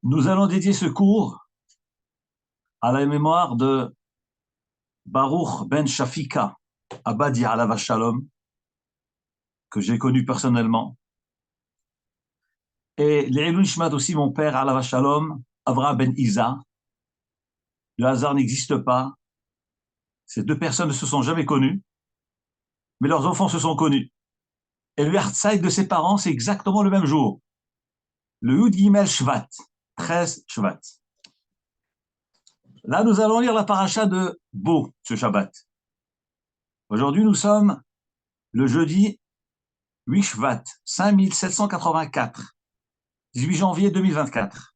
Nous allons dédier ce cours à la mémoire de Baruch ben Shafika, Abadi Alav Shalom, que j'ai connu personnellement. Et l'Eilou Nishmat aussi, mon père Alav Shalom, Avraham ben Isa. Le hasard n'existe pas. Ces deux personnes ne se sont jamais connues, mais leurs enfants se sont connus. Et le Yartzeit de ses parents, c'est exactement le même jour. Le Yud Gimel Shvat, 13 Shvat. Là, nous allons lire la paracha de Bo, ce Shabbat. Aujourd'hui, nous sommes le jeudi 8 Shvat, 5784, 18 janvier 2024.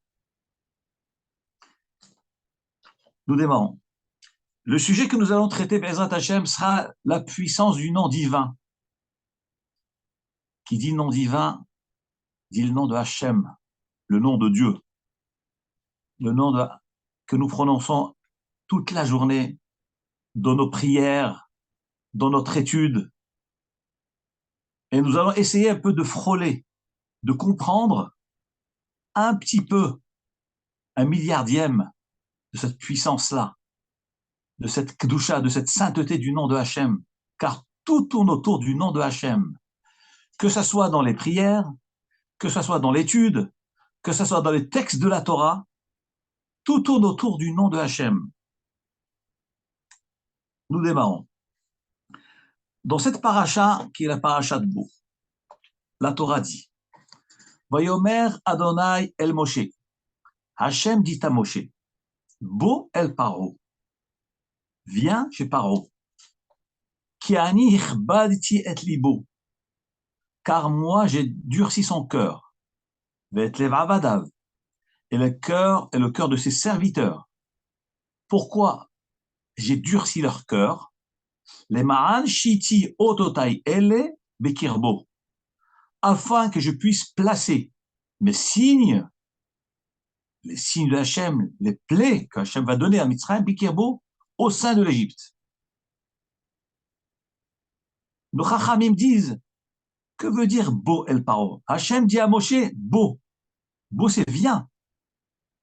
Nous démarrons. Le sujet que nous allons traiter, Be'ezrat Hashem, sera la puissance du nom divin. Qui dit nom divin, dit le nom de Hashem, le nom de Dieu, le nom que nous prononçons toute la journée, dans nos prières, dans notre étude. Et nous allons essayer un peu de frôler, de comprendre un petit peu, un milliardième de cette puissance-là, de cette kedusha, de cette sainteté du nom de Hachem, car tout tourne autour du nom de Hachem, que ce soit dans les prières, que ce soit dans l'étude, que ce soit dans les textes de la Torah, tout tourne autour du nom de Hachem. Nous démarrons. Dans cette paracha, qui est la paracha de Bo, la Torah dit, Vayomer Adonai el Moshe, Hachem dit à Moshe, Bo el Paro, viens chez Paro, Ki ani ichbadti et libo, car moi j'ai durci son cœur, Vet lev avadav, et le cœur de ses serviteurs. Pourquoi j'ai durci leur cœur? Les ma'an shiti ototai ele bekirbo, afin que je puisse placer mes signes, les signes de Hachem, les plaies que Hachem va donner à Mitzrayim bekirbo, au sein de l'Égypte. Nos chachamim disent, que veut dire Bo el Paro? Hachem dit à Moshe, Bo. Bo c'est viens.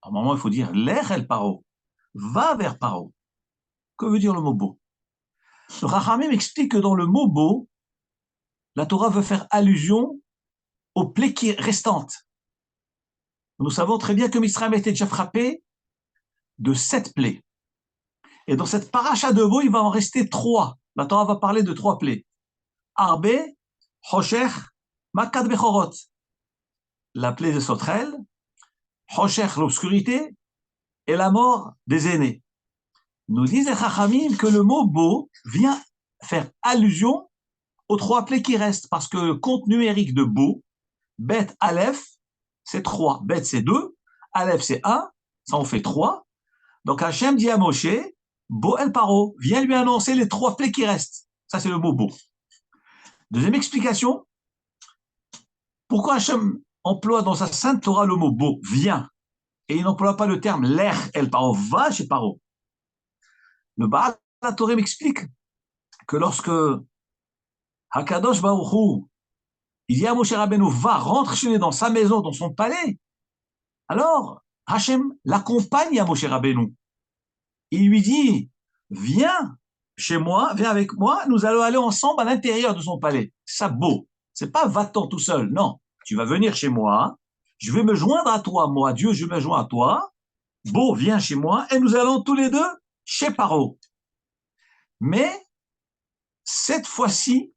À un moment, il faut dire Lech el Paro. Va vers Paro. Que veut dire le mot Bo? Le Chachamim explique que dans le mot Bo, la Torah veut faire allusion aux plaies qui restantes. Nous savons très bien que Mitzrayim était déjà frappé de 7 plaies. Et dans cette paracha de Bo, il va en rester 3. La Torah va parler de 3 plaies. Arbe, Hoshech, Makat Bechorot. La plaie de Sotrel, Hoshech, l'obscurité, et la mort des aînés. Nous disent les Chachamim que le mot Bo vient faire allusion aux 3 plaies qui restent, parce que le compte numérique de Bo, Bet Aleph, c'est 3, Bet c'est 2, Aleph c'est 1, ça en fait 3. Donc Hachem dit à Moshe, Bo el Paro, viens lui annoncer les 3 plaies qui restent. Ça c'est le mot Bo. Deuxième explication, pourquoi Hachem emploie dans sa sainte Torah le mot Bo, viens, et il n'emploie pas le terme Lech el Paro, va chez Paro. Le Baal HaTorah m'explique que lorsque Hakadosh Baruch Hu, il dit à Moshe Rabbeinu, va, rentre chez lui dans sa maison, dans son palais, alors Hachem l'accompagne à Moshe Rabbeinu. Il lui dit, viens chez moi, viens avec moi, nous allons aller ensemble à l'intérieur de son palais. C'est ça beau. C'est pas va-t'en tout seul, non. Tu vas venir chez moi, je vais me joindre à toi, moi, Dieu, je me joins à toi. Beau, viens chez moi, et nous allons tous les deux chez Paro. Mais, cette fois-ci,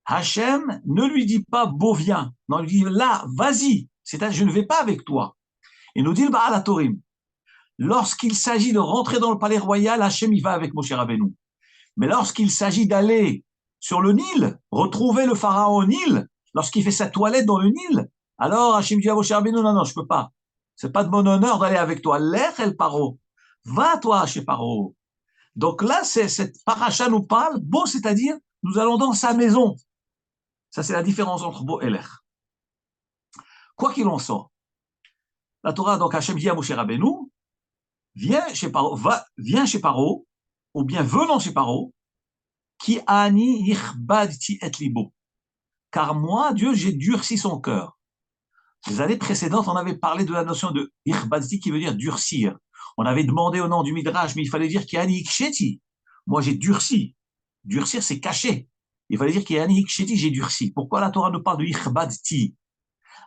Hachem ne lui dit pas, beau, viens. Non, il lui dit, là, vas-y. C'est-à-dire, je ne vais pas avec toi. Et nous dit le Baal HaTorah, lorsqu'il s'agit de rentrer dans le palais royal, Hachem y va avec Moshe Rabbeinu. Mais lorsqu'il s'agit d'aller sur le Nil, retrouver le pharaon au Nil, lorsqu'il fait sa toilette dans le Nil, alors Hachem dit à Moshe Rabbeinu, non, je peux pas. C'est pas de mon honneur d'aller avec toi. Lech el Paro. Va toi chez Paro. Donc là, cette paracha nous parle, Bo, c'est-à-dire, nous allons dans sa maison. Ça, c'est la différence entre Bo et Lech. Quoi qu'il en soit, la Torah, donc Hachem dit à Moshe Rabbeinu, viens chez Paro, ou bien venons chez Paro, qui ani ichbadti et libo. Car moi, Dieu, j'ai durci son cœur. Les années précédentes, on avait parlé de la notion de ikhbazti qui veut dire durcir. On avait demandé au nom du Midrash, mais il fallait dire qu'il y a iksheti. Moi, j'ai durci. Durcir, c'est caché. Il fallait dire qu'il y a iksheti, j'ai durci. Pourquoi la Torah nous parle de ikhbazti?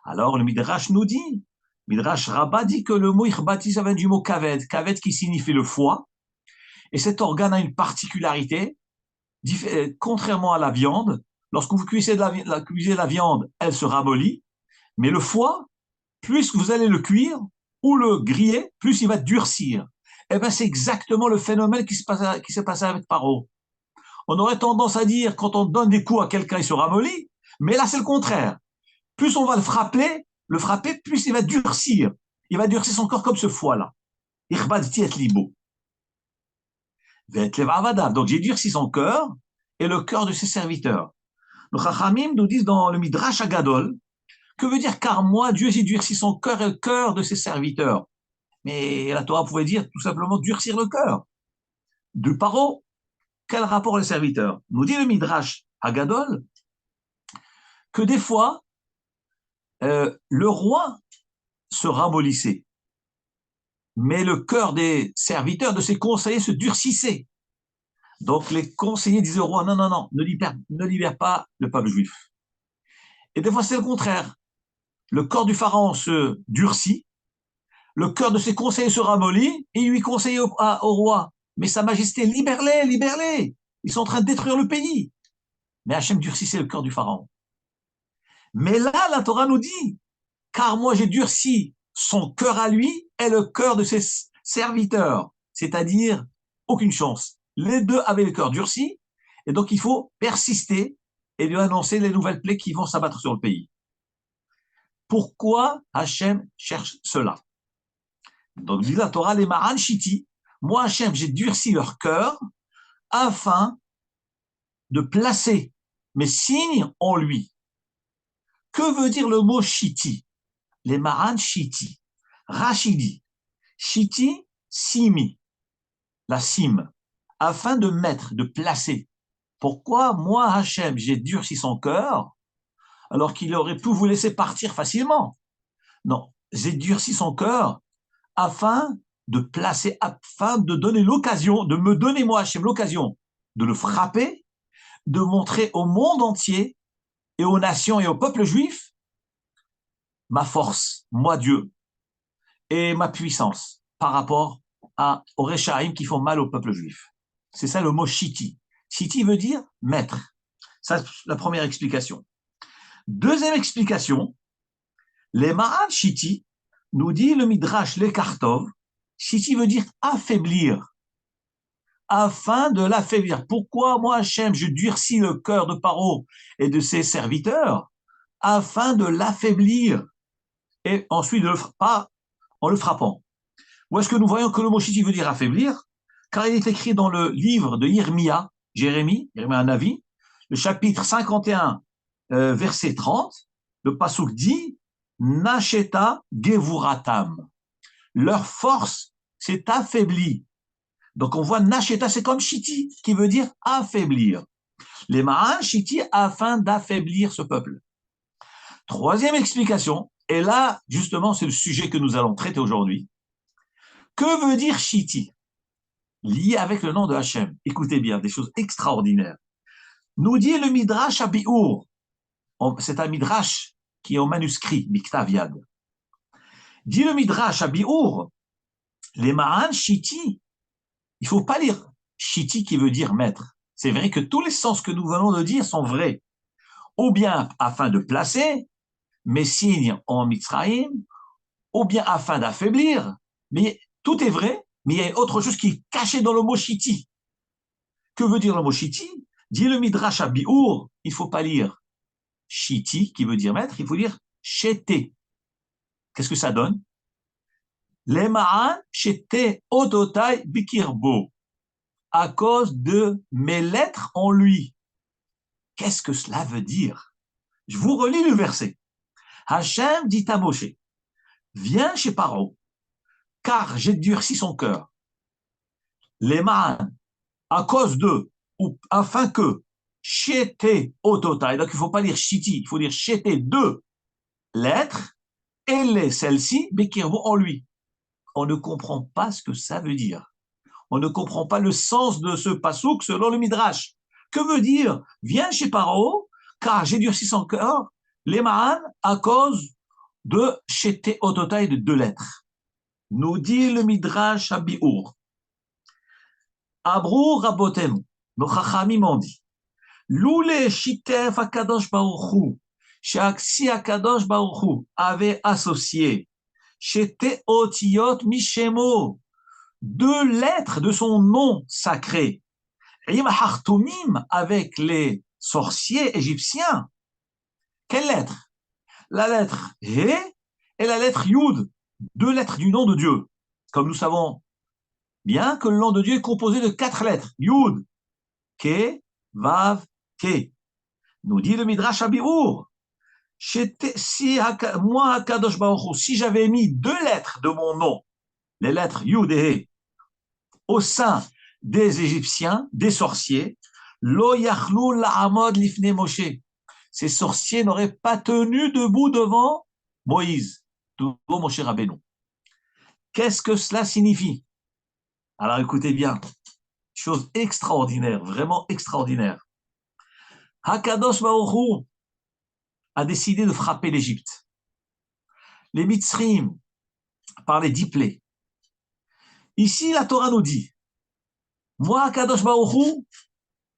Alors, le Midrash nous dit, Midrash Rabbah dit que le mot ikhbazti, ça vient du mot kaved. Kaved qui signifie le foie. Et cet organe a une particularité, contrairement à la viande. Lorsque vous cuisez la viande, elle se ramollit. Mais le foie, plus vous allez le cuire ou le griller, plus il va durcir. Eh bien, c'est exactement le phénomène qui s'est passé avec Paro. On aurait tendance à dire, quand on donne des coups à quelqu'un, il se ramollit, mais là, c'est le contraire. Plus on va le frapper, plus il va durcir. Il va durcir son corps comme ce foie-là. Donc, j'ai durci son cœur et le cœur de ses serviteurs. Les Chachamim nous disent dans le Midrash Agadol, que veut dire car moi, Dieu, j'ai durci son cœur et le cœur de ses serviteurs. Mais la Torah pouvait dire tout simplement durcir le cœur. De Paro, quel rapport les serviteurs? Nous dit le Midrash Agadol que des fois, le roi se ramollissait, mais le cœur des serviteurs, de ses conseillers, se durcissait. Donc les conseillers disaient au roi, non, non, non, ne libère pas le peuple juif. Et des fois, c'est le contraire. Le corps du pharaon se durcit, le cœur de ses conseillers se ramollit, et il lui conseille au roi, mais sa majesté, libère-les, libère-les. Ils sont en train de détruire le pays. Mais Hachem durcissait le cœur du pharaon. Mais là, la Torah nous dit, car moi j'ai durci son cœur à lui et le cœur de ses serviteurs. C'est-à-dire, aucune chance. Les deux avaient le cœur durci, et donc il faut persister et lui annoncer les nouvelles plaies qui vont s'abattre sur le pays. Pourquoi Hachem cherche cela? Donc, dit la Torah, les Maran Shiti, moi Hachem, j'ai durci leur cœur afin de placer mes signes en lui. Que veut dire le mot Shiti? Les Maran Shiti. Rachidi. Shiti, simi. La cime. Afin de mettre, de placer. Pourquoi moi Hachem, j'ai durci son cœur alors qu'il aurait pu vous laisser partir facilement? Non, j'ai durci son cœur afin de placer, afin de donner l'occasion, de me donner moi Hachem l'occasion de le frapper, de montrer au monde entier et aux nations et au peuple juif ma force, moi Dieu, et ma puissance par rapport aux Réchaïm qui font mal au peuple juif. C'est ça le mot Shiti. Shiti veut dire maître. Ça, c'est la première explication. Deuxième explication, les Maran Shiti, nous dit le Midrash Lekartov, Shiti veut dire affaiblir, afin de l'affaiblir. Pourquoi moi, Hachem, je durcis le cœur de Paro et de ses serviteurs, afin de l'affaiblir, et ensuite pas en le frappant. Où est-ce que nous voyons que le mot Shiti veut dire affaiblir? Car il est écrit dans le livre de Jérémie un avis, le chapitre 51, verset 30, le pasuk dit Nacheta Gevuratam. Leur force s'est affaiblie. Donc on voit Nacheta, c'est comme Shiti, qui veut dire affaiblir. Les Mahan Shiti afin d'affaiblir ce peuple. Troisième explication, et là justement c'est le sujet que nous allons traiter aujourd'hui. Que veut dire Shiti? Lié avec le nom de Hachem. Écoutez bien, des choses extraordinaires. Nous dit le Midrash à Bi'ur. C'est un Midrash qui est au manuscrit, Miktav Yad. Dit le Midrash à Bi'ur, les Mahan Shiti, il ne faut pas lire Shiti qui veut dire maître. C'est vrai que tous les sens que nous venons de dire sont vrais. Ou bien afin de placer mes signes en Mitzrayim, ou bien afin d'affaiblir. Mais tout est vrai, mais il y a autre chose qui est caché dans le mot Shiti. Que veut dire le mot Shiti? Dit le Midrash à Bi'ur, il ne faut pas lire Shiti qui veut dire maître, il faut dire Shete. Qu'est-ce que ça donne? Les Ma'an Shete Ototai Bikirbo. À cause de mes lettres en lui. Qu'est-ce que cela veut dire? Je vous relis le verset. Hachem dit à Moshe, viens chez Paro, car j'ai durci son cœur. Les Ma'an, à cause de, ou afin que, Shete Ototai, donc il ne faut pas lire Shiti, il faut dire Shete de lettres, Elle est celle-ci, Bekirbo en lui. On ne comprend pas ce que ça veut dire. On ne comprend pas le sens de ce pasouk selon le Midrash. Que veut dire? Viens chez Paro, car j'ai durci son cœur, les Ma'an, à cause de Shete Ototai de 2 lettres. Nous dit le Midrash à Biour. Abrou Rabotenu, nos Chachamim ont dit, Loulé Shitef Akadosh Baruchu, si Akadosh Baruchu avait associé Shete Otiyot Mishemo, 2 lettres de son nom sacré, Im Hartumim, avec les sorciers égyptiens. Quelle lettre? La lettre He et la lettre Yud, 2 lettres du nom de Dieu. Comme nous savons bien que le nom de Dieu est composé de 4 lettres. Yud, Ke, Vav, Ke. Nous dit le Midrash Abiour. Si moi, Kadosh Baruch Hu, si j'avais mis 2 lettres de mon nom, les lettres Yud et He, au sein des Égyptiens, des sorciers, Lo yachlou la'amod lifne Moshe. Ces sorciers n'auraient pas tenu debout devant Moïse, devant Moshe Rabbeinu. Qu'est-ce que cela signifie? Alors écoutez bien, chose extraordinaire, vraiment extraordinaire. Hakadosh Baruch Hu a décidé de frapper l'Égypte. Les Mitzrim, par les 10 plaies. Ici, la Torah nous dit, moi, Hakadosh Baruch Hu,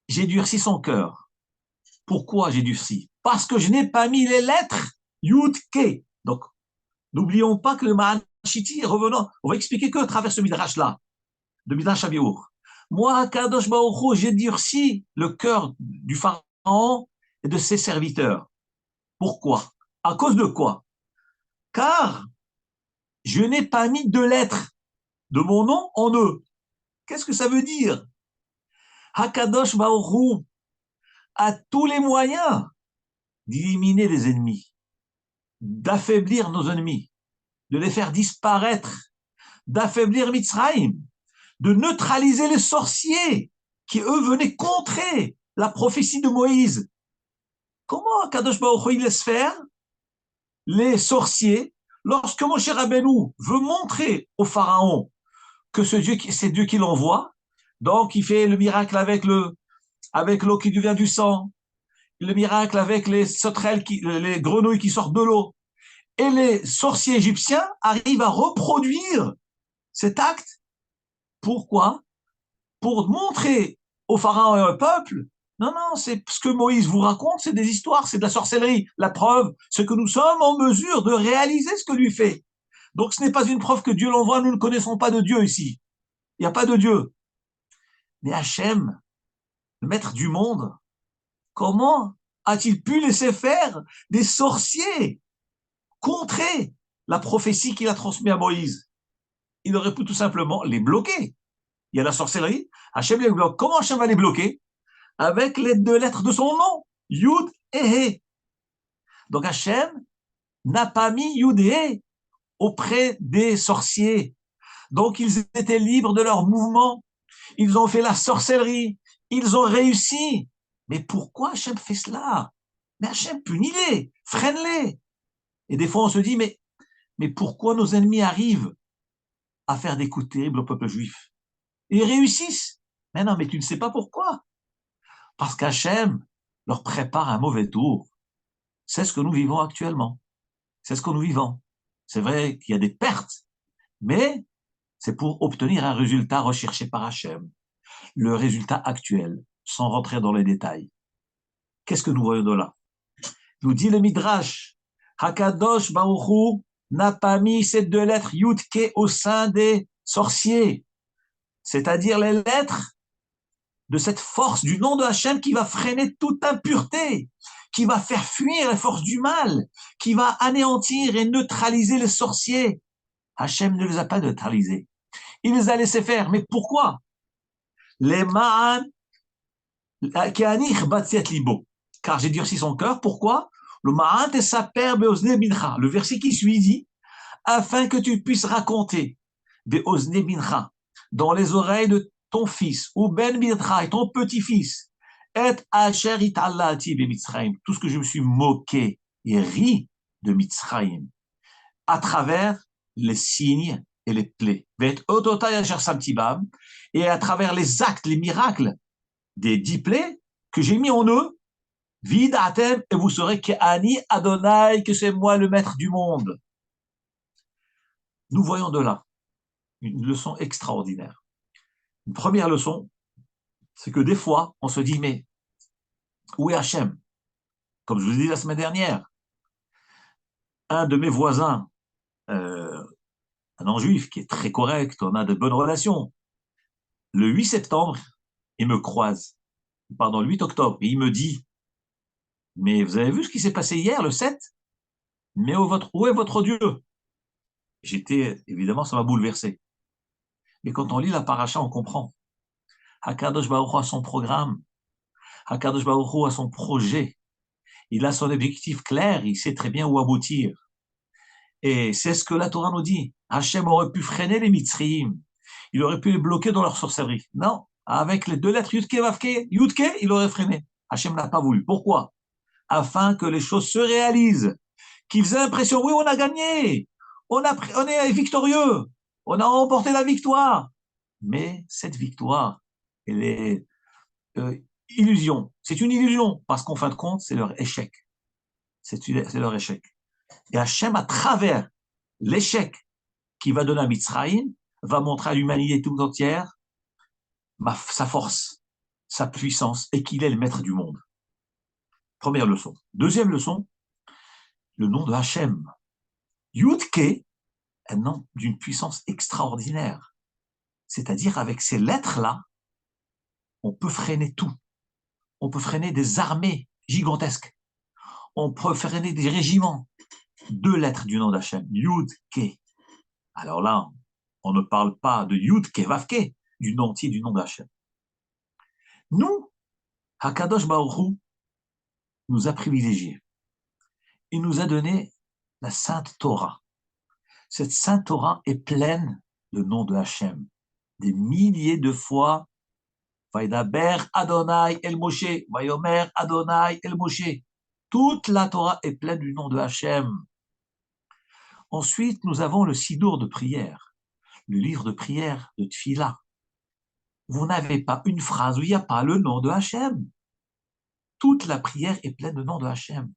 j'ai durci son cœur. Pourquoi j'ai durci? Parce que je n'ai pas mis les lettres Yud Ke. Donc, n'oublions pas que le Mahanchiti, revenons, on va expliquer que à travers ce Midrash-là, le Midrash Abiour. Moi, Hakadosh Baruch Hu, j'ai durci le cœur du Pharaon et de ses serviteurs. Pourquoi? À cause de quoi? Car je n'ai pas mis 2 lettres de mon nom en eux. Qu'est-ce que ça veut dire? Hakadosh Baruch Hu a tous les moyens d'éliminer les ennemis, d'affaiblir nos ennemis, de les faire disparaître, d'affaiblir Mitzrayim, de neutraliser les sorciers qui, eux, venaient contrer la prophétie de Moïse. Comment Hakadosh Baruch Hu il laisse faire les sorciers lorsque Moshe Rabbeinu veut montrer au Pharaon que c'est Dieu qui l'envoie? Donc, il fait le miracle avec l'eau qui devient du sang, le miracle avec les sauterelles, les grenouilles qui sortent de l'eau. Et les sorciers égyptiens arrivent à reproduire cet acte. Pourquoi? Pour montrer au Pharaon et au peuple, non, c'est ce que Moïse vous raconte, c'est des histoires, c'est de la sorcellerie. La preuve, c'est que nous sommes en mesure de réaliser ce que lui fait. Donc, ce n'est pas une preuve que Dieu l'envoie, nous ne connaissons pas de Dieu ici. Il n'y a pas de Dieu. Mais Hachem, le maître du monde, comment a-t-il pu laisser faire des sorciers contrer la prophétie qu'il a transmise à Moïse? Il aurait pu tout simplement les bloquer. Il y a la sorcellerie, Hachem les bloque. Comment Hachem va les bloquer? Avec les 2 lettres de son nom, Yud et He. Donc Hachem n'a pas mis Yud et He auprès des sorciers. Donc ils étaient libres de leur mouvement. Ils ont fait la sorcellerie. Ils ont réussi. Mais pourquoi Hachem fait cela? Mais Hachem, punis-les, freine-les. Et des fois, on se dit, mais pourquoi nos ennemis arrivent à faire des coups terribles au peuple juif? Ils réussissent. Mais non, mais tu ne sais pas pourquoi. Parce qu'Hachem leur prépare un mauvais tour. C'est ce que nous vivons actuellement. C'est ce que nous vivons. C'est vrai qu'il y a des pertes, mais c'est pour obtenir un résultat recherché par Hachem. Le résultat actuel, sans rentrer dans les détails. Qu'est-ce que nous voyons de là? Nous dit le Midrash, Hakadosh Baruch Hu n'a pas mis ces 2 lettres Yud-Ke au sein des sorciers, c'est-à-dire les lettres de cette force du nom de Hachem qui va freiner toute impureté, qui va faire fuir les forces du mal, qui va anéantir et neutraliser les sorciers. Hachem ne les a pas neutralisés. Il les a laissés faire. Mais pourquoi? Les ma'an ke'anich batziat libo. Car j'ai durci son cœur. Pourquoi? Le ma'an tesaper be'ozne bincha. Le verset qui suit dit, afin que tu puisses raconter be'ozne bincha dans les oreilles de ton fils, ou ben bincha, et ton petit-fils, et asher itallati be Mitzrayim, tout ce que je me suis moqué et ri de Mitzrayim. à travers les signes et les plaies. Et à travers les actes, les miracles des 10 plaies que j'ai mis en eux, vidatem, et vous saurez que Ani Adonai, que c'est moi le maître du monde. Nous voyons de là une leçon extraordinaire. Une première leçon, c'est que des fois, on se dit, mais où est Hachem? Comme je vous l'ai dit la semaine dernière, un de mes voisins, un non-juif qui est très correct, on a de bonnes relations, le 8 septembre, il me croise, pardon, le 8 octobre, et il me dit, mais vous avez vu ce qui s'est passé hier, le 7? Mais où est votre Dieu? J'étais, évidemment, ça m'a bouleversé. Mais quand on lit la paracha, on comprend. Hakadosh Baruch Hu a son programme, Hakadosh Baruch Hu a son projet, il a son objectif clair, il sait très bien où aboutir. Et c'est ce que la Torah nous dit. Hachem aurait pu freiner les Mitzrayim, il aurait pu les bloquer dans leur sorcellerie. Non, avec les 2 lettres Yudke, Vavke, Yudke, il aurait freiné. Hachem n'a pas voulu. Pourquoi? Afin que les choses se réalisent, qu'ils aient l'impression, oui, on a gagné, on est victorieux, on a remporté la victoire. Mais cette victoire, elle est illusion. C'est une illusion, parce qu'en fin de compte, c'est leur échec. C'est leur échec. Et Hachem, à travers l'échec qu'il va donner à Mitzrayim, va montrer à l'humanité tout entière sa force, sa puissance, et qu'il est le maître du monde. Première leçon. Deuxième leçon, le nom de Hachem. Yudke, un nom d'une puissance extraordinaire. C'est-à-dire, avec ces lettres-là, on peut freiner tout. On peut freiner des armées gigantesques. On peut freiner des régiments. 2 lettres du nom d'Hachem, Yud-Ke. Alors là, on ne parle pas de Yud-Ke, Vav-Ke, du nom entier du nom d'Hachem. Nous, Hakadosh Baruch Hu nous a privilégiés. Il nous a donné la Sainte Torah. Cette Sainte Torah est pleine de noms de Hachem. Des milliers de fois, Vaidaber Adonai El Moshe, Vayomer Adonai El Moshe. Toute la Torah est pleine du nom de Hachem. Ensuite, nous avons le Sidour de prière, le livre de prière de Tfila. Vous n'avez pas une phrase où il n'y a pas le nom de Hachem. Toute la prière est pleine de noms de Hachem.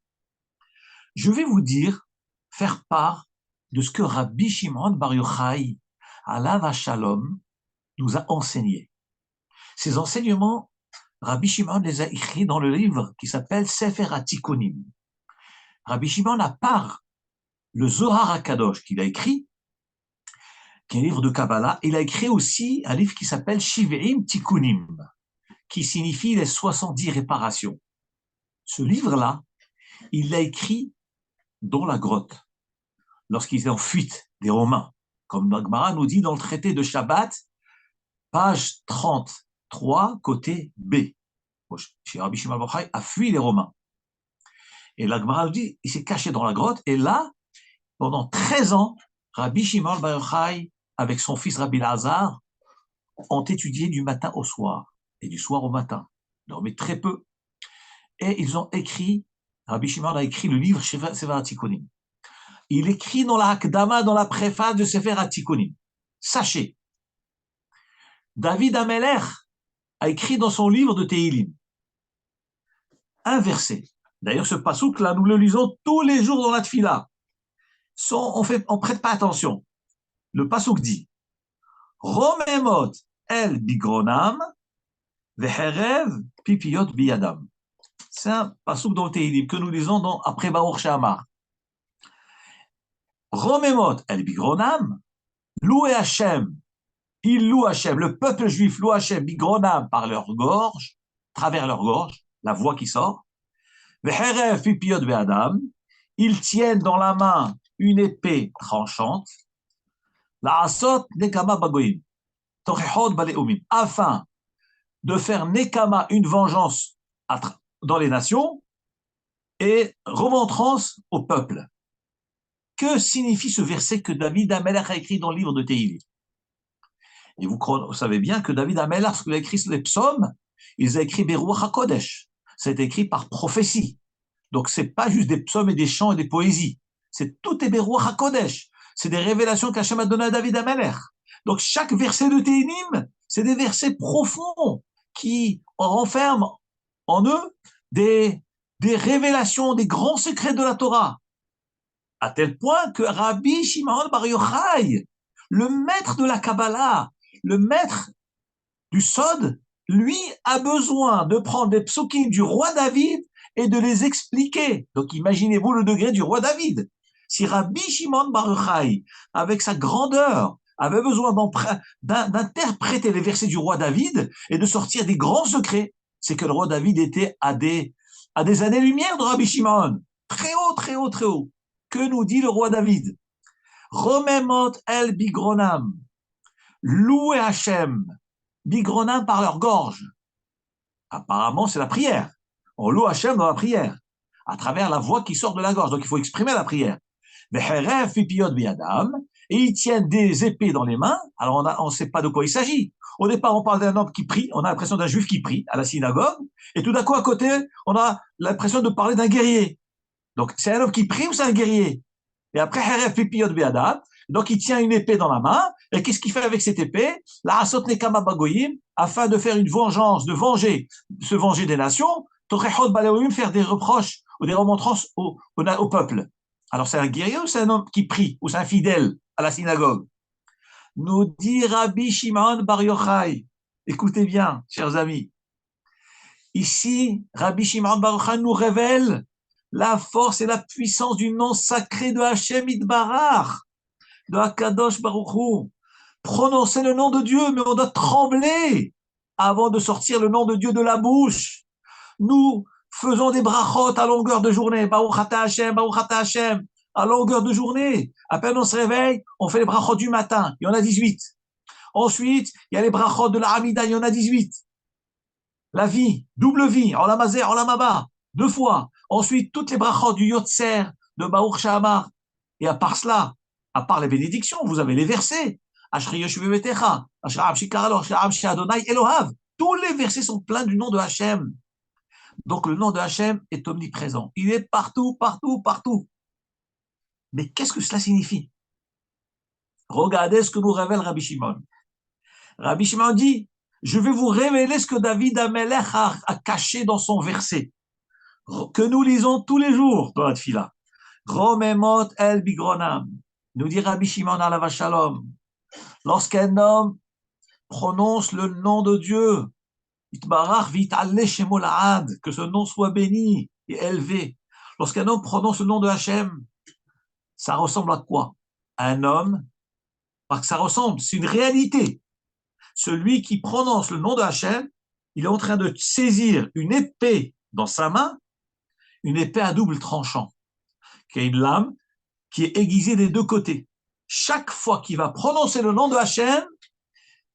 Je vais vous dire, faire part de ce que Rabbi Shimon Bar Yochai, Alav HaShalom, nous a enseigné. Ces enseignements, Rabbi Shimon les a écrits dans le livre qui s'appelle Sefer HaTikonim. Rabbi Shimon, à part le Zohar HaKadosh qu'il a écrit, qui est un livre de Kabbalah, il a écrit aussi un livre qui s'appelle Shiv'im Tikunim, qui signifie les 70 réparations. Ce livre-là, il l'a écrit dans la grotte, lorsqu'ils étaient en fuite des Romains. Comme Gemara nous dit dans le traité de Shabbat, page 33, côté B. Chez Rabbi Shimon Bar Yochai a fui les Romains. Et la Gemara nous dit, il s'est caché dans la grotte, et là, pendant 13 ans, Rabbi Shimon Bar Yochai, avec son fils Rabbi Lazar, ont étudié du matin au soir, et du soir au matin. Ils dormaient très peu. Et ils ont écrit, Rabbi Shimon a écrit le livre Sefer HaTikonim. Il écrit dans la Hakdama, dans la préface de Sefer HaTikonim. Sachez, David Amelech a écrit dans son livre de Tehilim un verset. D'ailleurs, ce pasouk-là, nous le lisons tous les jours dans la Tfila. On prête pas attention. Le pasouk dit Romemot el bigronam veherev pipiyot biyadam. C'est un pasouk dans le Tehilim que nous lisons après Baruch She'amar. Romemot el bigronam, louez Hachem, ils louent Hachem, le peuple juif loue Hachem, bigronam, par leur gorge, travers leur gorge, la voix qui sort. Veherev pipiyot biyadam, ils tiennent dans la main une épée tranchante. La'asot nekama bagoim, tochechot baleumim, afin de faire nekama, une vengeance dans les nations, et remontrance au peuple. Que signifie ce verset que David Amelech a écrit dans le livre de Tehilim? Et vous savez bien que David Amelech, lorsqu'il a écrit les psaumes, il a écrit Beruach HaKodesh. C'est écrit par prophétie. Donc, ce n'est pas juste des psaumes et des chants et des poésies. C'est tout est Beruach HaKodesh. C'est des révélations qu'Hachem a données à David Amelech. Donc chaque verset de Téhinim, c'est des versets profonds qui renferment en eux des révélations, des grands secrets de la Torah. À tel point que Rabbi Shimon Bar Yochai, le maître de la Kabbalah, le maître du Sod, lui a besoin de prendre des psukim du roi David et de les expliquer. Donc imaginez-vous le degré du roi David. Si Rabbi Shimon Bar Yochai, avec sa grandeur, avait besoin d'interpréter les versets du roi David et de sortir des grands secrets, c'est que le roi David était à des années-lumière de Rabbi Shimon. Très haut, très haut, très haut. Que nous dit le roi David? Romemot el bigronam. Louez Hachem. Bigronam par leur gorge. Apparemment, c'est la prière. On loue Hachem dans la prière, à travers la voix qui sort de la gorge. Donc, il faut exprimer la prière. Et ils tiennent des épées dans les mains. Alors, on ne sait pas de quoi il s'agit. Au départ, on parle d'un homme qui prie. On a l'impression d'un juif qui prie à la synagogue. Et tout d'un coup, à côté, on a l'impression de parler d'un guerrier. Donc, c'est un homme qui prie ou c'est un guerrier? Et après, donc il tient une épée dans la main. Et qu'est-ce qu'il fait avec cette épée? La asot nekama bagoyim, afin de faire une vengeance, se venger des nations. Torechot baleoim, faire des reproches ou des remontrances au peuple. Alors, c'est un guerrier ou c'est un homme qui prie ou c'est un fidèle à la synagogue? Nous dit Rabbi Shimon Bar Yochai. Écoutez bien, chers amis. Ici, Rabbi Shimon Bar Yochai nous révèle la force et la puissance du nom sacré de Hachem Itbarach, de Hakadosh Baruch Hu. Prononcer le nom de Dieu, mais on doit trembler avant de sortir le nom de Dieu de la bouche. Nous faisons des brachot à longueur de journée. Baruch Ata Hashem, Baruch Ata Hashem, à longueur de journée. À peine on se réveille, on fait les brachot du matin. Il y en a 18. Ensuite, il y a les brachot de la Hamida, il y en a 18. La vie, double vie, en la mazer, en la maba, 2 fois. Ensuite, toutes les brachot du Yotzer, de Baruch Shamar. Et à part cela, à part les bénédictions, vous avez les versets. Ashri Yoshuv Betecha, Ashri Amshi Karalo, Ashri Amshi Adonai Elohav. Tous les versets sont pleins du nom de Hachem. Donc le nom de Hachem est omniprésent. Il est partout, partout, partout. Mais qu'est-ce que cela signifie? Regardez ce que nous révèle Rabbi Shimon. Rabbi Shimon dit, je vais vous révéler ce que David Amelech a caché dans son verset, que nous lisons tous les jours dans la Tfila. Romemot el bigronam. Nous dit Rabbi Shimon alav shalom. Lorsqu'un homme prononce le nom de Dieu, Itbarach vit'aleh shemo la'ad, que ce nom soit béni et élevé. Lorsqu'un homme prononce le nom de Hachem, ça ressemble à quoi? À un homme, parce que ça ressemble, c'est une réalité. Celui qui prononce le nom de Hachem, il est en train de saisir une épée dans sa main, une épée à double tranchant, qui a une lame qui est aiguisée des 2 côtés. Chaque fois qu'il va prononcer le nom de Hachem,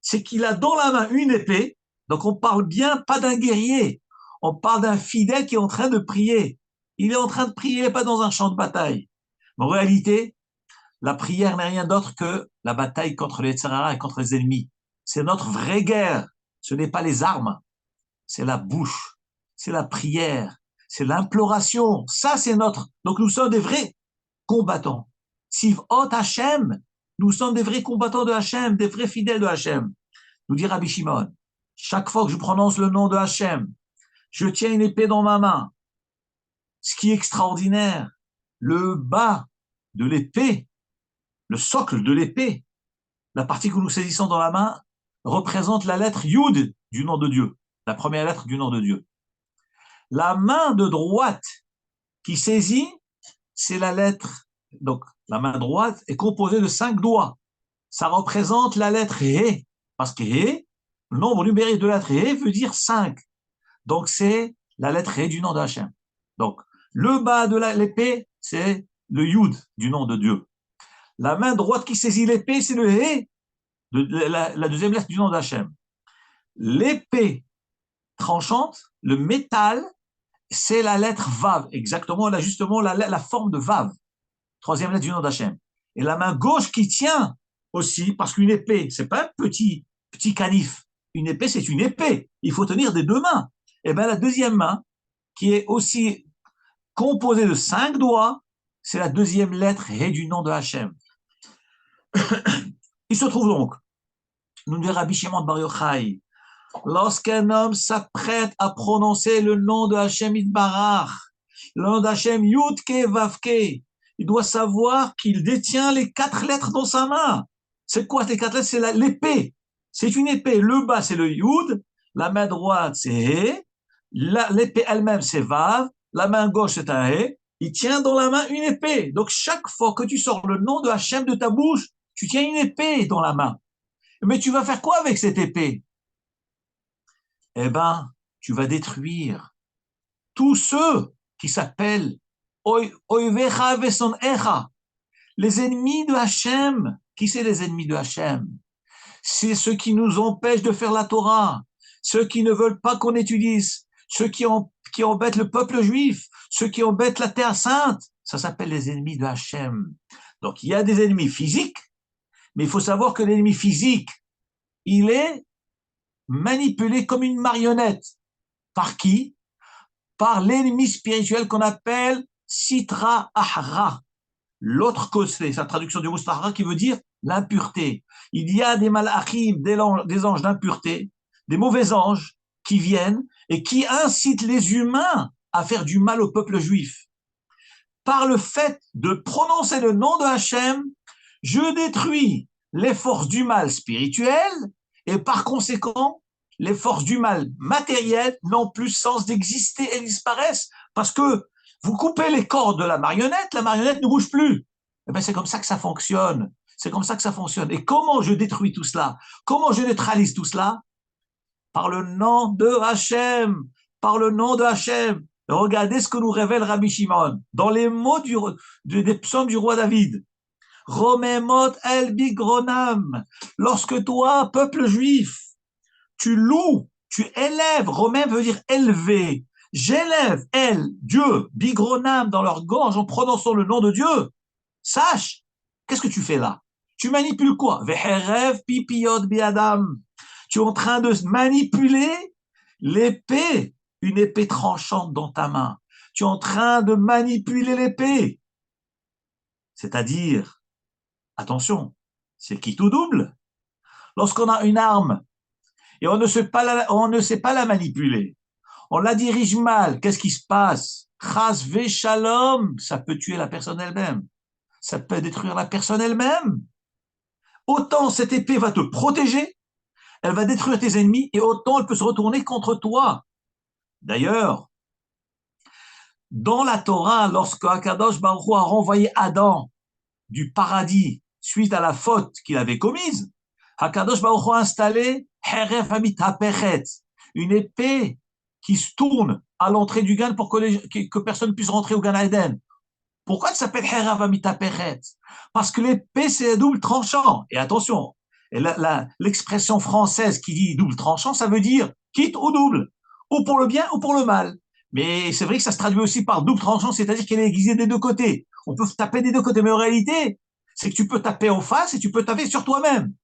c'est qu'il a dans la main une épée. Donc on parle bien pas d'un guerrier, on parle d'un fidèle qui est en train de prier. Il est en train de prier, pas dans un champ de bataille. Mais en réalité, la prière n'est rien d'autre que la bataille contre les Yetzirah et contre les ennemis. C'est notre vraie guerre. Ce n'est pas les armes, c'est la bouche, c'est la prière, c'est l'imploration. Ça, c'est notre. Donc nous sommes des vrais combattants. Sivot Hachem, nous sommes des vrais combattants de Hachem, des vrais fidèles de Hachem. Nous dit Rabbi Shimon, chaque fois que je prononce le nom de Hachem, je tiens une épée dans ma main. Ce qui est extraordinaire, le bas de l'épée, le socle de l'épée, la partie que nous saisissons dans la main, représente la lettre Yud du nom de Dieu, la première lettre du nom de Dieu. La main de droite qui saisit, c'est la lettre, donc la main droite est composée de 5 doigts. Ça représente la lettre He, parce que He, le nombre numérique de la lettre He veut dire 5. Donc c'est la lettre He du nom d'Hachem. Donc le bas de l'épée, c'est le Yud du nom de Dieu. La main droite qui saisit l'épée, c'est le He, la deuxième lettre du nom d'Hachem. L'épée tranchante, le métal, c'est la lettre Vav, exactement, là, justement la forme de Vav, troisième lettre du nom d'Hachem. Et la main gauche qui tient aussi, parce qu'une épée, c'est pas un petit canif. Une épée, c'est une épée. Il faut tenir des 2 mains. Et bien la deuxième main, qui est aussi composée de 5 doigts, c'est la deuxième lettre He du nom de Hachem. Il se trouve donc, nous dit Rabbi Shimon Bar Yochai, lorsqu'un homme s'apprête à prononcer le nom de Hachem Itbarach, le nom d'Hachem Yudke Vavke, il doit savoir qu'il détient les 4 lettres dans sa main. C'est quoi ces 4 lettres? C'est l'épée. C'est une épée. Le bas, c'est le Yud. La main droite, c'est He. L'épée elle-même, c'est Vav. La main gauche, c'est un He. Il tient dans la main une épée. Donc, chaque fois que tu sors le nom de Hachem de ta bouche, tu tiens une épée dans la main. Mais tu vas faire quoi avec cette épée? Eh ben, tu vas détruire tous ceux qui s'appellent Oivecha Veson Echa, les ennemis de Hachem. Qui c'est les ennemis de Hachem? C'est ceux qui nous empêchent de faire la Torah, ceux qui ne veulent pas qu'on étudie, ceux qui embêtent le peuple juif, ceux qui embêtent la terre sainte. Ça s'appelle les ennemis de Hachem. Donc il y a des ennemis physiques, mais il faut savoir que l'ennemi physique, il est manipulé comme une marionnette. Par qui? Par l'ennemi spirituel qu'on appelle Sitra Ahra. L'autre côté, sa traduction du mot Sitra qui veut dire l'impureté. Il y a des malachim, des anges d'impureté, des mauvais anges qui viennent et qui incitent les humains à faire du mal au peuple juif. Par le fait de prononcer le nom de Hachem, je détruis les forces du mal spirituel et par conséquent, les forces du mal matériel n'ont plus sens d'exister, elles disparaissent parce que vous coupez les cordes de la marionnette ne bouge plus. Eh bien, c'est comme ça que ça fonctionne. C'est comme ça que ça fonctionne. Et comment je détruis tout cela? Comment je neutralise tout cela? Par le nom de Hachem. Par le nom de Hachem. Regardez ce que nous révèle Rabbi Shimon dans les mots des psaumes du roi David. Romemot el bigronam. Lorsque toi, peuple juif, tu loues, tu élèves, Romem veut dire élever. J'élève, Dieu, bigronam dans leur gorge en prononçant le nom de Dieu. Sache, qu'est-ce que tu fais là? Tu manipules quoi? Veherev pipiot biadam. Tu es en train de manipuler l'épée, une épée tranchante dans ta main. Tu es en train de manipuler l'épée. C'est-à-dire, attention, c'est qui tout double. Lorsqu'on a une arme et on ne sait pas la manipuler, on la dirige mal, qu'est-ce qui se passe? Chas ve shalom, ça peut tuer la personne elle-même. Ça peut détruire la personne elle-même. Autant cette épée va te protéger, elle va détruire tes ennemis, et autant elle peut se retourner contre toi. D'ailleurs, dans la Torah, lorsque Akadosh Baruch Hu a renvoyé Adam du paradis suite à la faute qu'il avait commise, Akadosh Baruch Hu a installé Heref Amitapechet, une épée qui se tourne à l'entrée du Gan pour que personne puisse rentrer au Gan Eden. Pourquoi ça s'appelle Heref Amitapechet? Parce que l'épée, c'est un double tranchant. Et attention, l'expression française qui dit double tranchant, ça veut dire quitte ou double, ou pour le bien ou pour le mal. Mais c'est vrai que ça se traduit aussi par double tranchant, c'est-à-dire qu'elle est aiguisée des deux côtés. On peut taper des deux côtés, mais en réalité, c'est que tu peux taper en face et tu peux taper sur toi-même.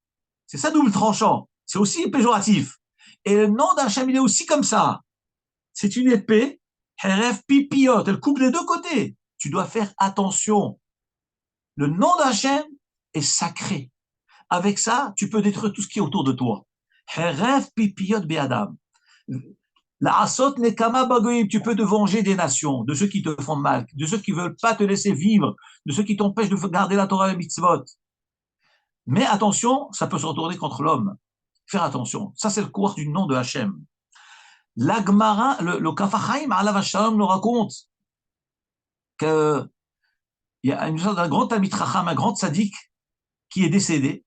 C'est ça double tranchant. C'est aussi péjoratif. Et le nom d'Hachem, il est aussi comme ça. C'est une épée, Heref Pipiot, elle coupe des deux côtés. Tu dois faire attention. Le nom d'Hachem est sacré. Avec ça, tu peux détruire tout ce qui est autour de toi. Heref Pipiot Be'adam. La asot nekama bagoyim, tu peux te venger des nations, de ceux qui te font mal, de ceux qui ne veulent pas te laisser vivre, de ceux qui t'empêchent de garder la Torah et la mitzvot. Mais attention, ça peut se retourner contre l'homme. Faire attention. Ça, c'est le cours du nom de Hachem. L'Agmara, le Kaf HaChaim, Alav HaShalom, nous raconte qu'il y a une sorte d'un grand Talmid Chacham, un grand tzaddik, qui est décédé,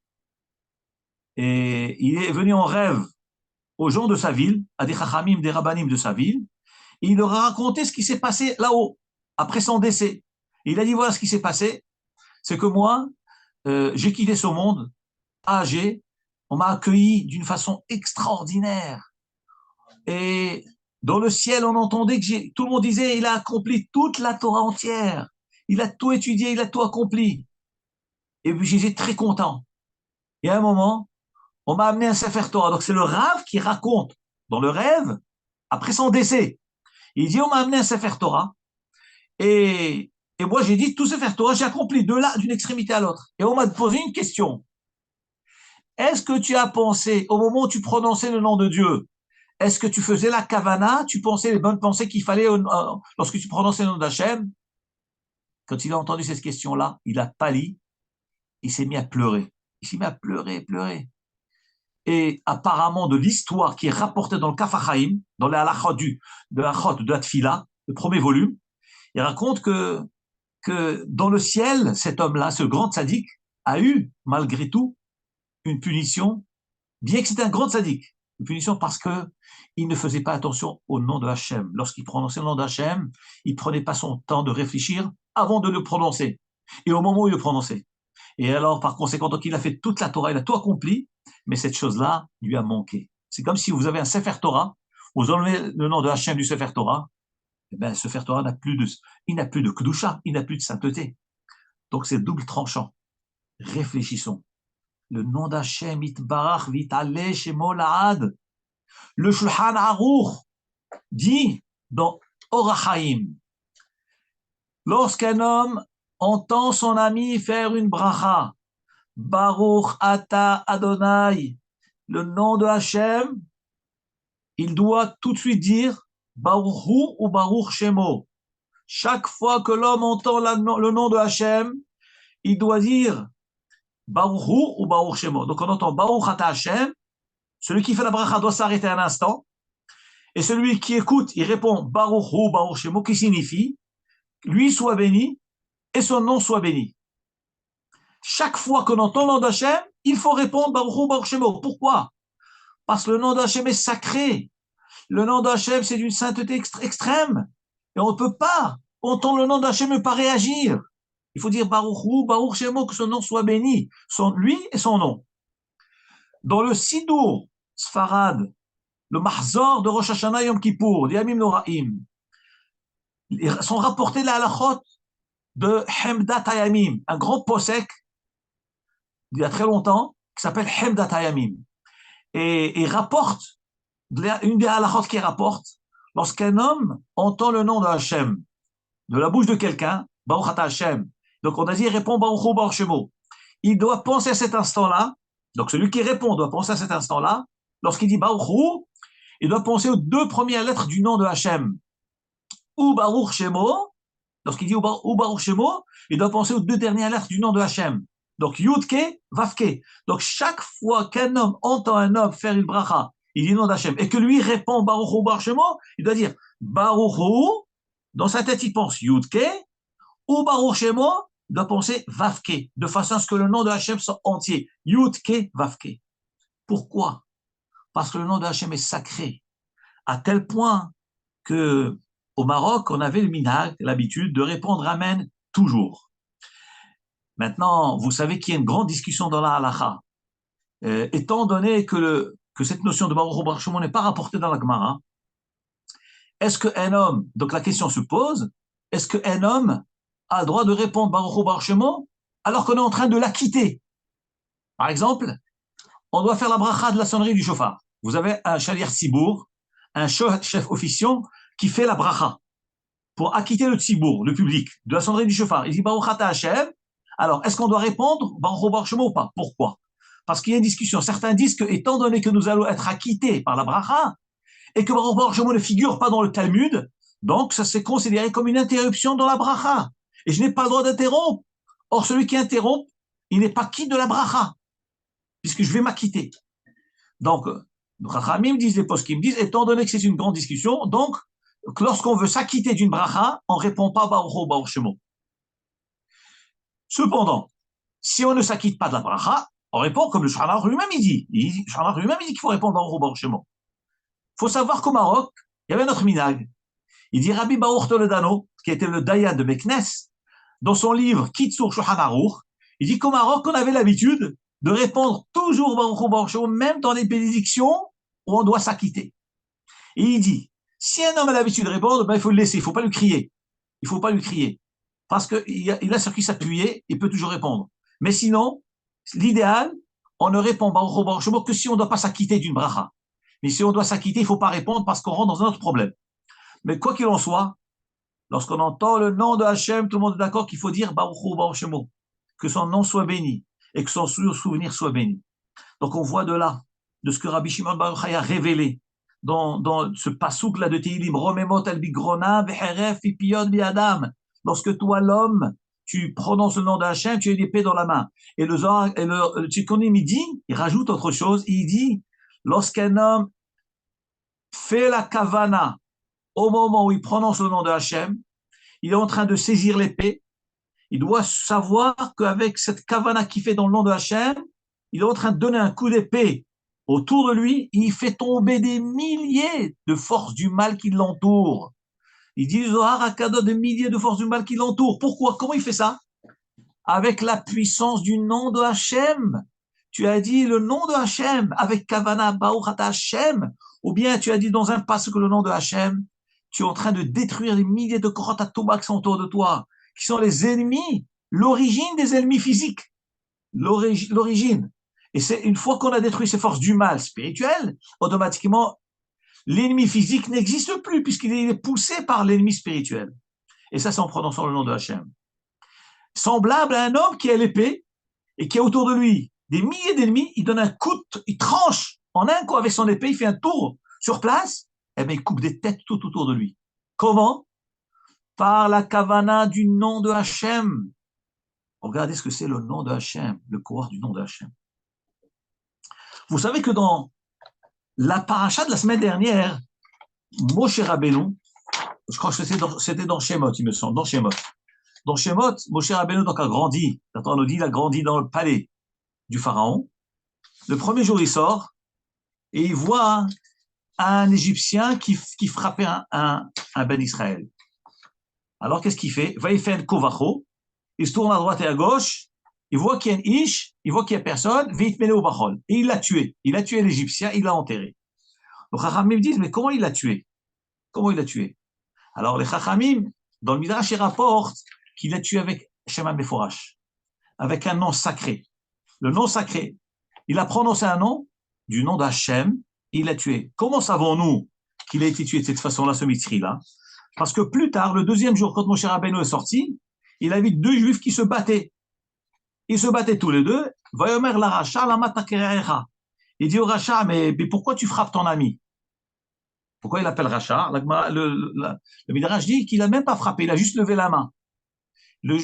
et il est venu en rêve aux gens de sa ville, à des chachamim, des rabbanim de sa ville, et il leur a raconté ce qui s'est passé là-haut, après son décès. Et il a dit, voilà ce qui s'est passé, c'est que moi, j'ai quitté ce monde, âgé, on m'a accueilli d'une façon extraordinaire. Et dans le ciel, on entendait que tout le monde disait, il a accompli toute la Torah entière, il a tout étudié, il a tout accompli. Et puis j'étais très content. Et à un moment, on m'a amené un Sefer Torah. Donc c'est le Rav qui raconte dans le rêve, après son décès. Il dit, on m'a amené un Sefer Torah. Et Et moi, j'ai dit, tout Sefer Torah, j'ai accompli de là, d'une extrémité à l'autre. Et on m'a posé une question. Est-ce que tu as pensé, au moment où tu prononçais le nom de Dieu, est-ce que tu faisais la kavana, tu pensais les bonnes pensées qu'il fallait lorsque tu prononçais le nom d'Hachem? Quand il a entendu cette question-là, il a pâli, il s'est mis à pleurer. Il s'est mis à pleurer, pleurer. Et apparemment, de l'histoire qui est rapportée dans le Kaf HaChaim, dans les halachot de la chot de la tfila, le premier volume, il raconte que dans le ciel, cet homme-là, ce grand tzaddik, a eu, malgré tout, une punition, bien que c'était un grand tzaddik, une punition parce que il ne faisait pas attention au nom de Hachem. Lorsqu'il prononçait le nom d'Hachem, il ne prenait pas son temps de réfléchir avant de le prononcer. Et au moment où il le prononçait. Et alors, par conséquent, donc il a fait toute la Torah, il a tout accompli, mais cette chose-là lui a manqué. C'est comme si vous avez un Sefer Torah, vous enlevez le nom de Hachem du Sefer Torah, eh bien, ce Sefer Torah il n'a plus de Kedusha, il n'a plus de sainteté. Donc c'est double tranchant. Réfléchissons. Le nom d'Hachem, Itbarach, Vitale, Shemo, Laad. Le Shulchan Aruch dit dans Orachaim, lorsqu'un homme entend son ami faire une bracha, Baruch Ata Adonai, le nom de Hachem, il doit tout de suite dire Baruch Hu ou Baruch Shemo. Chaque fois que l'homme entend le nom de Hachem, il doit dire Baruch Hu ou Baruch Shemo. Donc on entend Baruch Ata Hachem, celui qui fait la bracha doit s'arrêter un instant, et celui qui écoute, il répond Baruch Hu, Baruch Shemo, qui signifie lui soit béni et son nom soit béni. Chaque fois qu'on entend le nom d'Hachem, il faut répondre Baruch Hu, Baruch Shemo. Pourquoi? Parce que le nom d'Hachem est sacré. Le nom d'Hachem, c'est d'une sainteté extrême. Et on ne peut pas entendre le nom d'Hachem et ne pas réagir. Il faut dire Baruch Hu, Baruch Shemo, que son nom soit béni, lui et son nom. Dans le Sidour Sfarad, le Mahzor de Rosh Hashanah Yom Kippour, Yamim Noraim, sont rapportés la halachot de Hemdat Hayamim, un grand posek d'il y a très longtemps, qui s'appelle Hemdat Hayamim. Et rapporte, une des halachot qui rapporte, lorsqu'un homme entend le nom de Hachem, de la bouche de quelqu'un, Baruch Ata Hachem, donc on a dit, il répond Baruch Hu, Baruch Shemo. Il doit penser à cet instant-là, donc celui qui répond doit penser à cet instant-là, lorsqu'il dit Baruch Hu, il doit penser aux deux premières lettres du nom de Hachem. Ou Baruch Shemo, lorsqu'il dit ou Baruch Shemo, il doit penser aux deux dernières lettres du nom de Hachem. Donc Yudke, Vavke. Donc chaque fois qu'un homme entend un homme faire une bracha, il dit le nom d'Hachem, et que lui répond Baruch Hu, Baruch Shemo, il doit dire Baruch Hu, dans sa tête il pense Yudke, ou Baruch Shemo, il doit penser Vavke, de façon à ce que le nom de Hachem soit entier. Yudke, Vavke. Pourquoi? Parce que le nom de Hachem est sacré, à tel point que au Maroc, on avait le minhag, l'habitude de répondre Amen toujours. Maintenant, vous savez qu'il y a une grande discussion dans la halacha. Étant donné que cette notion de Baruch Hu Baruch Shemo n'est pas rapportée dans la Gemara, est-ce qu'un homme, donc la question se pose, est-ce qu'un homme a le droit de répondre Baruch Hu Baruch Shemo alors qu'on est en train de l'acquitter? Par exemple, on doit faire la bracha de la sonnerie du chauffard. Vous avez un chalier Sibour, un chef officiant qui fait la bracha pour acquitter le tzibour, le public, de la sonnerie du chauffard. Il dit Baruch Ata Hashem. Alors, est-ce qu'on doit répondre Baruch Hu Baruch Shemo ou pas? Pourquoi? Parce qu'il y a une discussion. Certains disent que, étant donné que nous allons être acquittés par la bracha, et que Baruch Hu Baruch Shemo ne figure pas dans le Talmud, donc ça c'est considéré comme une interruption dans la bracha. Et je n'ai pas le droit d'interrompre. Or, celui qui interrompt, il n'est pas quitte de la bracha, puisque je vais m'acquitter. Donc, les Chachamim disent, les poskim disent, étant donné que c'est une grande discussion, donc, lorsqu'on veut s'acquitter d'une bracha, on ne répond pas Baruch Hu Baruch Shemo. Cependant, si on ne s'acquitte pas de la bracha, on répond comme le Shulchan Aruch lui-même il dit. Le Shulchan Aruch lui-même il dit qu'il faut répondre Baruch Hu Baruch Shemo. Il faut savoir qu'au Maroc, il y avait notre minhag. Il dit Rabbi Baruch Toledano, qui était le dayan de Meknes, dans son livre Kitsur Shulchan Aruch, il dit qu'au Maroc, on avait l'habitude de répondre toujours Baruch Hu Baruch Shemo, même dans les bénédictions où on doit s'acquitter. Et il dit, si un homme a l'habitude de répondre, ben, il faut le laisser, il ne faut pas lui crier. Il ne faut pas lui crier. Parce qu'il a sur qui s'appuyer, il peut toujours répondre. Mais sinon, l'idéal, on ne répond Baruch Hu Baruch Shemo que si on ne doit pas s'acquitter d'une bracha. Mais si on doit s'acquitter, il ne faut pas répondre parce qu'on rentre dans un autre problème. Mais quoi qu'il en soit, Lorsqu'on entend le nom de Hachem, tout le monde est d'accord qu'il faut dire Baruch Hu Baruch Shemo, que son nom soit béni et que son souvenir soit béni. Donc on voit de là, de ce que Rabbi Shimon Bar Yochai a révélé dans ce passouk là de Tehillim, Romemot el bigrona v'heref ipiod bi'adam. Lorsque toi l'homme, tu prononces le nom de Hachem, tu as une épée dans la main. Et le Zohar, et le Tzikonim, il dit, il rajoute autre chose, il dit, lorsqu'un homme fait la kavana au moment où il prononce le nom de Hachem, il est en train de saisir l'épée. Il doit savoir qu'avec cette kavana qu'il fait dans le nom de Hachem, il est en train de donner un coup d'épée autour de lui, il fait tomber des milliers de forces du mal qui l'entourent. Il dit Zohar Akadot, des milliers de forces du mal qui l'entourent. Pourquoi? Comment il fait ça? Avec la puissance du nom de Hachem. Tu as dit le nom de Hachem, avec kavana Baruch Ata Hachem, ou bien tu as dit dans un passage que le nom de Hachem, tu es en train de détruire des milliers de Korot Atoma qui sont autour de toi, qui sont les ennemis, l'origine des ennemis physiques, l'origine. Et c'est une fois qu'on a détruit ces forces du mal spirituel, automatiquement, l'ennemi physique n'existe plus puisqu'il est poussé par l'ennemi spirituel. Et ça, c'est en prononçant le nom de Hachem. Semblable à un homme qui a l'épée et qui a autour de lui des milliers d'ennemis, il donne un coup, il tranche en un coup avec son épée, il fait un tour sur place, et bien il coupe des têtes tout autour de lui. Comment? Par la kavana du nom de Hachem. Regardez ce que c'est le nom de Hachem, le coureur du nom de Hachem. Vous savez que dans la paracha de la semaine dernière, Moshe Rabbeinu, je crois que c'était dans Shemot, il me semble, dans Shemot. Dans Shemot, Moshe Rabbeinu donc a grandi, on nous dit, il a grandi dans le palais du pharaon. Le premier jour, il sort et il voit un Égyptien qui frappait un Ben Israël. Alors, qu'est-ce qu'il fait? Il fait un kovacho, il se tourne à droite et à gauche, il voit qu'il y a une ish, il voit qu'il n'y a personne, vite mêlé au bachol. Et il l'a tué. Il a tué l'Égyptien, il l'a enterré. Les Chachamim disent, mais comment il l'a tué? Comment il l'a tué? Alors, les Chachamim, dans le Midrash, ils rapportent qu'il l'a tué avec Shema Meforash, avec un nom sacré. Le nom sacré. Il a prononcé un nom, du nom d'Hachem, et il l'a tué. Comment savons-nous qu'il a été tué de cette façon-là, ce Mitzri-là? Parce que plus tard, le deuxième jour, quand Moshe Rabbeinu est sorti, il a vu deux Juifs qui se battaient. Ils se battaient tous les deux. Vayomer la Racha, la matakerecha. Il dit au Racha, mais pourquoi tu frappes ton ami? Pourquoi il l'appelle Racha? Le Midrash dit qu'il n'a même pas frappé, il a juste levé la main.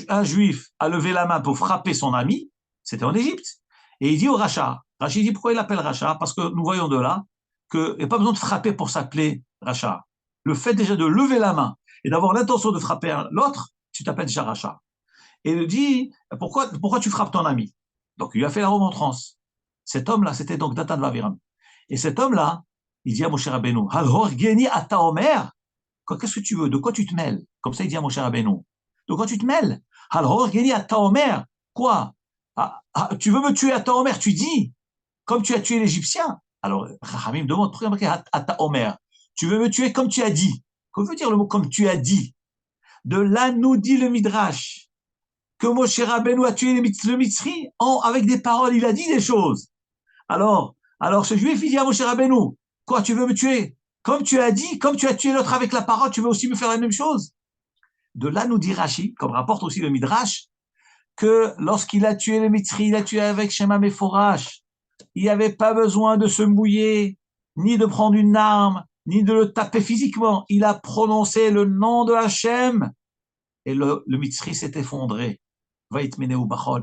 Un Juif a levé la main pour frapper son ami, c'était en Égypte. Et il dit au Racha, il dit pourquoi il l'appelle Racha? Parce que nous voyons de là qu'il n'y a pas besoin de frapper pour s'appeler Racha. Le fait déjà de lever la main et d'avoir l'intention de frapper l'autre, tu t'appelles déjà Racha. Et il dit, pourquoi tu frappes ton ami? Donc, il lui a fait la remontrance. Cet homme-là, c'était donc Datan Vaviram. Et cet homme-là, il dit à Moshe Rabbeinu, Al-Horgeni ata Omer, qu'est-ce que tu veux? De quoi tu te mêles? Comme ça, il dit à Moshe Rabbeinu. De quoi tu te mêles? Al-Horgeni ata Omer. Quoi? Tu veux me tuer ata Omer? Tu dis, comme tu as tué l'Égyptien. Alors, Chachamim demande, pourquoi il y a marqué ata Omer? Tu veux me tuer comme tu as dit. Qu'est-ce que veut dire le mot comme tu as dit? De là nous dit le Midrash que Moshe Rabbeinu a tué le Mitzri avec des paroles, il a dit des choses. Alors ce juif, il dit à Moshe Rabbeinu, quoi, tu veux me tuer? Comme tu as dit, comme tu as tué l'autre avec la parole, tu veux aussi me faire la même chose? De là nous dit Rashi, comme rapporte aussi le Midrash, que lorsqu'il a tué le Mitzri, il a tué avec Shema Meforash. Il n'y avait pas besoin de se mouiller, ni de prendre une arme, ni de le taper physiquement. Il a prononcé le nom de Hachem et le Mitzri s'est effondré.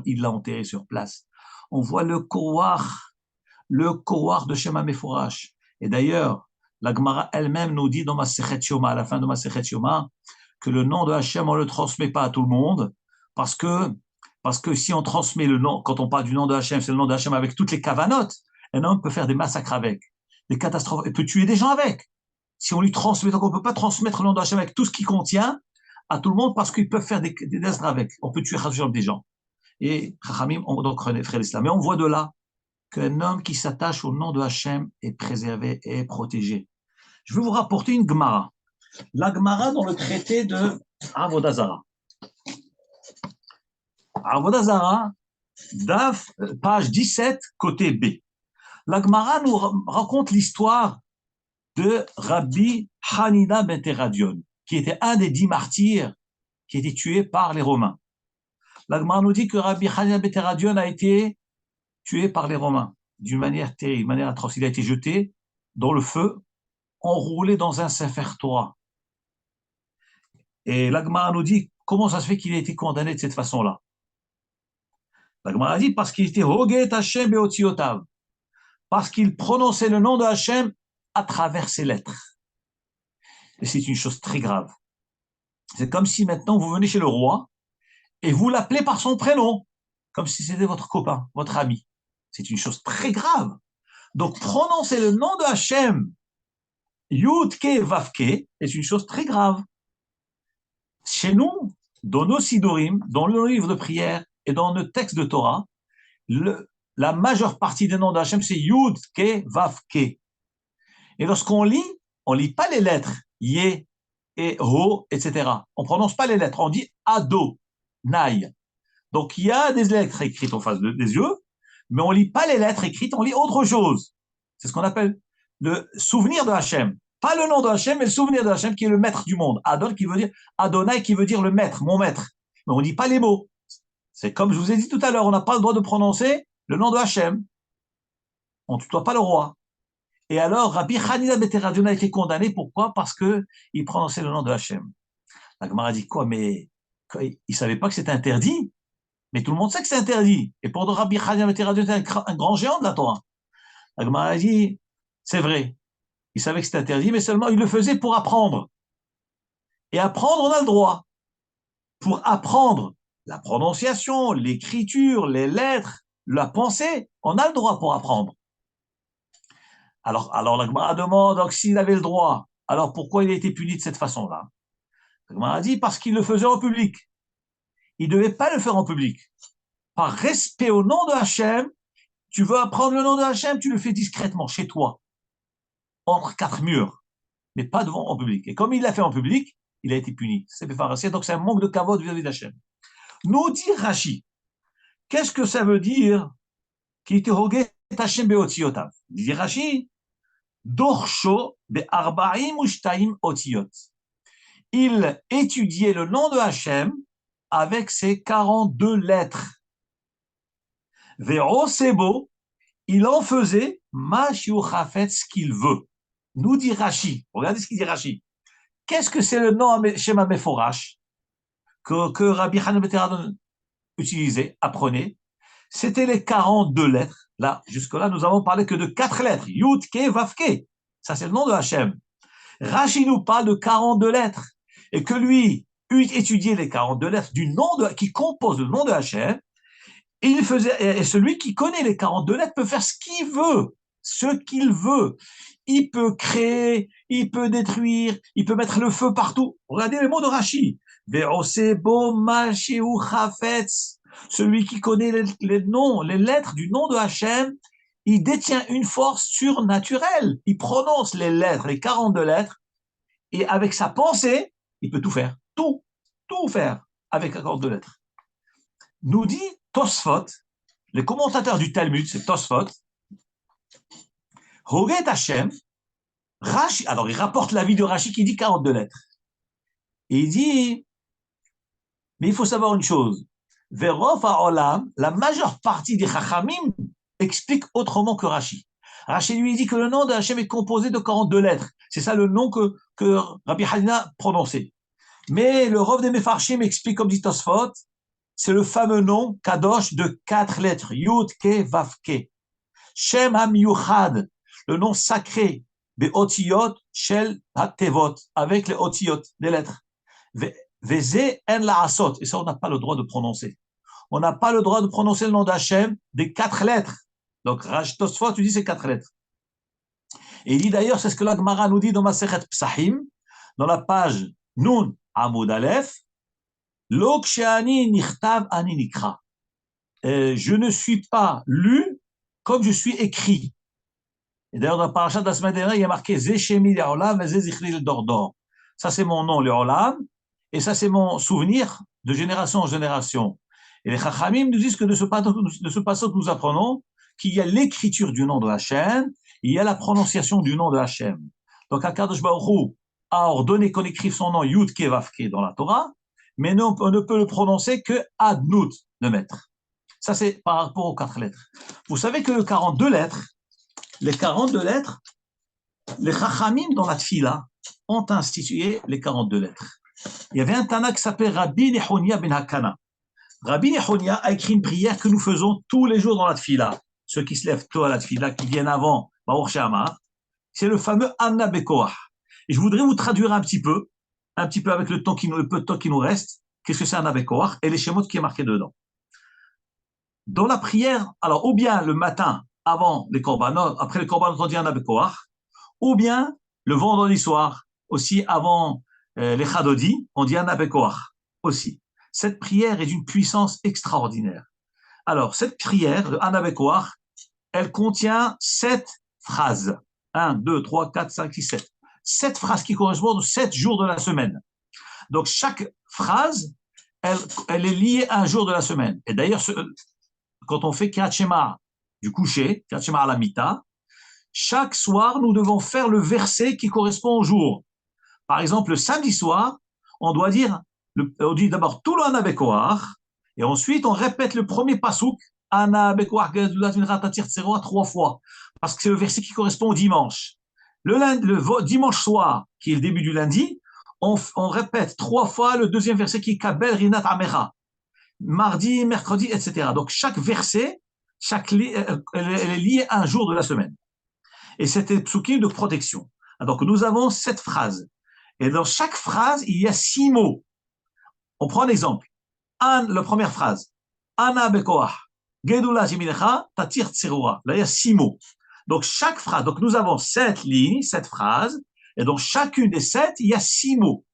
Il l'a enterré sur place. On voit le kouar de Shema Meforash. Et d'ailleurs, la Gemara elle-même nous dit dans Masechet Yoma, à la fin de Masechet Yoma, que le nom de Hachem, on ne le transmet pas à tout le monde, parce que si on transmet le nom, quand on parle du nom de Hachem, c'est le nom de Hachem avec toutes les kavanotes, un homme peut faire des massacres avec, des catastrophes, il peut tuer des gens avec. Si on lui transmet, donc on ne peut pas transmettre le nom de Hachem avec tout ce qu'il contient à tout le monde, parce qu'ils peuvent faire des désastres avec. On peut tuer des gens. Et Chachamim, donc frère l'islam. Mais on voit de là qu'un homme qui s'attache au nom de Hachem est préservé et est protégé. Je vais vous rapporter une Gemara. La Gemara dans le traité de Avodah Zarah. Avodah Zarah, DAF, page 17, côté B. La Gemara nous raconte l'histoire de Rabbi Hanina ben Teradion. qui était un des 10 martyrs qui a été tué par les Romains. La Gemara nous dit que Rabbi Hanina ben Teradion a été tué par les Romains d'une manière terrible, d'une manière atroce. Il a été jeté dans le feu, enroulé dans un Sefer Torah. Et la Gemara nous dit comment ça se fait qu'il a été condamné de cette façon-là. La Gemara dit parce qu'il était Hoget Hashem beotiotav, parce qu'il prononçait le nom de Hashem à travers ses lettres. Et c'est une chose très grave. C'est comme si maintenant vous venez chez le roi et vous l'appelez par son prénom, comme si c'était votre copain, votre ami. C'est une chose très grave. Donc prononcer le nom de Hashem, Yud-Ke, Vav-Ke, est une chose très grave. Chez nous, dans nos sidurim, dans le livre de prière et dans le texte de Torah, la majeure partie des noms d'Hachem, c'est Yud, Ke, Vav, Ke. Et lorsqu'on lit, on ne lit pas les lettres, Yé et Ho, etc. On ne prononce pas les lettres, on dit Ado, Naï. Donc il y a des lettres écrites en face des yeux, mais on ne lit pas les lettres écrites, on lit autre chose. C'est ce qu'on appelle le souvenir de Hachem. Pas le nom de Hachem, mais le souvenir de Hachem qui est le maître du monde. Adon qui veut dire Adonai qui veut dire le maître, mon maître. Mais on ne dit pas les mots. C'est comme je vous ai dit tout à l'heure, on n'a pas le droit de prononcer le nom de Hachem. On ne tutoie pas le roi. Et alors, Rabbi Hanina ben Teradion a été condamné. Pourquoi? Parce qu'il prononçait le nom de Hachem. La Gemara dit quoi? Mais il ne savait pas que c'était interdit. Mais tout le monde sait que c'est interdit. Et pour Rabbi Hanina ben Teradion, c'est un grand géant de la Torah. La Gemara dit, c'est vrai. Il savait que c'était interdit, mais seulement il le faisait pour apprendre. Et apprendre, on a le droit. Pour apprendre la prononciation, l'écriture, les lettres, la pensée, on a le droit pour apprendre. Alors la Gemara demande, donc s'il avait le droit, alors pourquoi il a été puni de cette façon-là? La Gemara dit parce qu'il le faisait en public. Il ne devait pas le faire en public. Par respect au nom de Hachem, tu veux apprendre le nom de Hachem, tu le fais discrètement, chez toi, entre 4 murs, mais pas devant en public. Et comme il l'a fait en public, il a été puni. Donc c'est un manque de kavod vis-à-vis d'Hachem. Nous dit Rashi, qu'est-ce que ça veut dire qu'il était rogué Hachem beotiotav? Dit Rashi, Dorsho be'arbaim ushtaim otiot. Il étudiait le nom de Hachem avec ses 42 lettres. Ve'o sebo, il en faisait ma shiuchafet, ce qu'il veut. Nous dit Rashi, regardez ce qu'il dit Rashi. Qu'est-ce que c'est le nom Shema Meforash que Rabbi Hanina ben Teradion utilisait, apprenait? C'était les 42 lettres. Là, jusque-là, nous avons parlé que de 4 lettres. Yud, Ke, Vav, Ke. Ça, c'est le nom de Hachem. Rashi nous parle de 42 lettres. Et que lui étudiait les 42 lettres qui composent le nom de Hachem. Et celui qui connaît les 42 lettres peut faire ce qu'il veut. Ce qu'il veut. Il peut créer, il peut détruire, il peut mettre le feu partout. Regardez les mots de Rashi. Celui qui connaît les noms, les lettres du nom de Hachem, il détient une force surnaturelle. Il prononce les lettres, les 42 lettres, et avec sa pensée, il peut tout faire. Tout faire avec 42 lettres. Nous dit Tosfot, les commentateurs du Talmud, c'est Tosfot, Hoget Hachem, Rashi, alors il rapporte l'avis de Rashi qui dit 42 lettres. Et il dit, mais il faut savoir une chose, Verov ha'olam, la majeure partie des Chachamim explique autrement que Rashi. Rashi lui dit que le nom de Hachem est composé de 42 lettres. C'est ça le nom que Rabbi Hanina prononçait. Mais le Rov des Mefarshim explique, comme dit Tosfot, c'est le fameux nom Kadosh de 4 lettres, Yud, Ke, Vav, Ke. Shem HaMiyuchad, le nom sacré, des Otiyot, Shel HaTevot, avec les Otiyot, les lettres. Veze En Laasot, et ça on n'a pas le droit de prononcer. On n'a pas le droit de prononcer le nom d'Hachem des 4 lettres. Donc Rashi Tosfot, tu dis c'est 4 lettres. Et il dit d'ailleurs, c'est ce que la Gemara nous dit dans Masechet Psachim, dans la page Nun Amud Aleph, Lo ksheani nichtav ani nikra. Je ne suis pas lu comme je suis écrit. Et d'ailleurs, dans la paracha de la semaine dernière, il y a marqué Zeshemi le'olam et Zezichri le-dordor. Ça, c'est mon nom, le'olam, et ça, c'est mon souvenir de génération en génération. Et les Chachamim nous disent que de ce passage, nous apprenons qu'il y a l'écriture du nom de Hachem, et il y a la prononciation du nom de Hachem. Donc, HaKadosh Baruch Hu, a ordonné qu'on écrive son nom Yud Ke Vav Ke dans la Torah, mais non, on ne peut le prononcer que Adnout, le maître. Ça, c'est par rapport aux 4 lettres. Vous savez que les 42 lettres, les Chachamim dans la Tfila ont institué les 42 lettres. Il y avait un Tana qui s'appelait Rabbi Nehonia ben Hakana. Rabbi Nehonia a écrit une prière que nous faisons tous les jours dans la Tfila. Ceux qui se lèvent tôt à la Tfila, qui viennent avant Baruch She'amar, c'est le fameux Anna Bekoach. Et je voudrais vous traduire un petit peu avec le peu de temps qui nous reste, qu'est-ce que c'est Anna Bekoach et les schémas qui est marqué dedans. Dans la prière, alors, ou bien le matin, avant les korbanot, après les korbanot, on dit Anna Bekoach, ou bien le vendredi soir, aussi avant les Chadodi, on dit Anna Bekoach, aussi. Cette prière est d'une puissance extraordinaire. Alors, cette prière, le Anna Bekoach, elle contient 7 phrases. 1, 2, 3, 4, 5, 6, 7. 7 phrases qui correspondent aux 7 jours de la semaine. Donc, chaque phrase, elle est liée à un jour de la semaine. Et d'ailleurs, quand on fait Kriyat Shema du coucher, Kriyat Shema à la mita, chaque soir, nous devons faire le verset qui correspond au jour. Par exemple, le samedi soir, on dit d'abord tout le Anna Bekoach, et ensuite on répète le premier pasouk, Anna Bekoach Gedulat Mincha Tatir Tseroa 3 fois, parce que c'est le verset qui correspond au dimanche. Le dimanche soir, qui est le début du lundi, on répète 3 fois le deuxième verset qui est Kabel Rinat Amecha. Mardi, mercredi, etc. Donc chaque verset, elle est liée à un jour de la semaine. Et c'était psukim de protection. Donc nous avons 7 phrases. Et dans chaque phrase, il y a 6 mots. On prend un exemple. La première phrase. Ana bekoach. Gedula jiminecha tatir tserura. Là, il y a 6 mots. Donc chaque phrase. Donc nous avons 7 lignes, 7 phrases. Et dans chacune des 7, il y a 6 mots.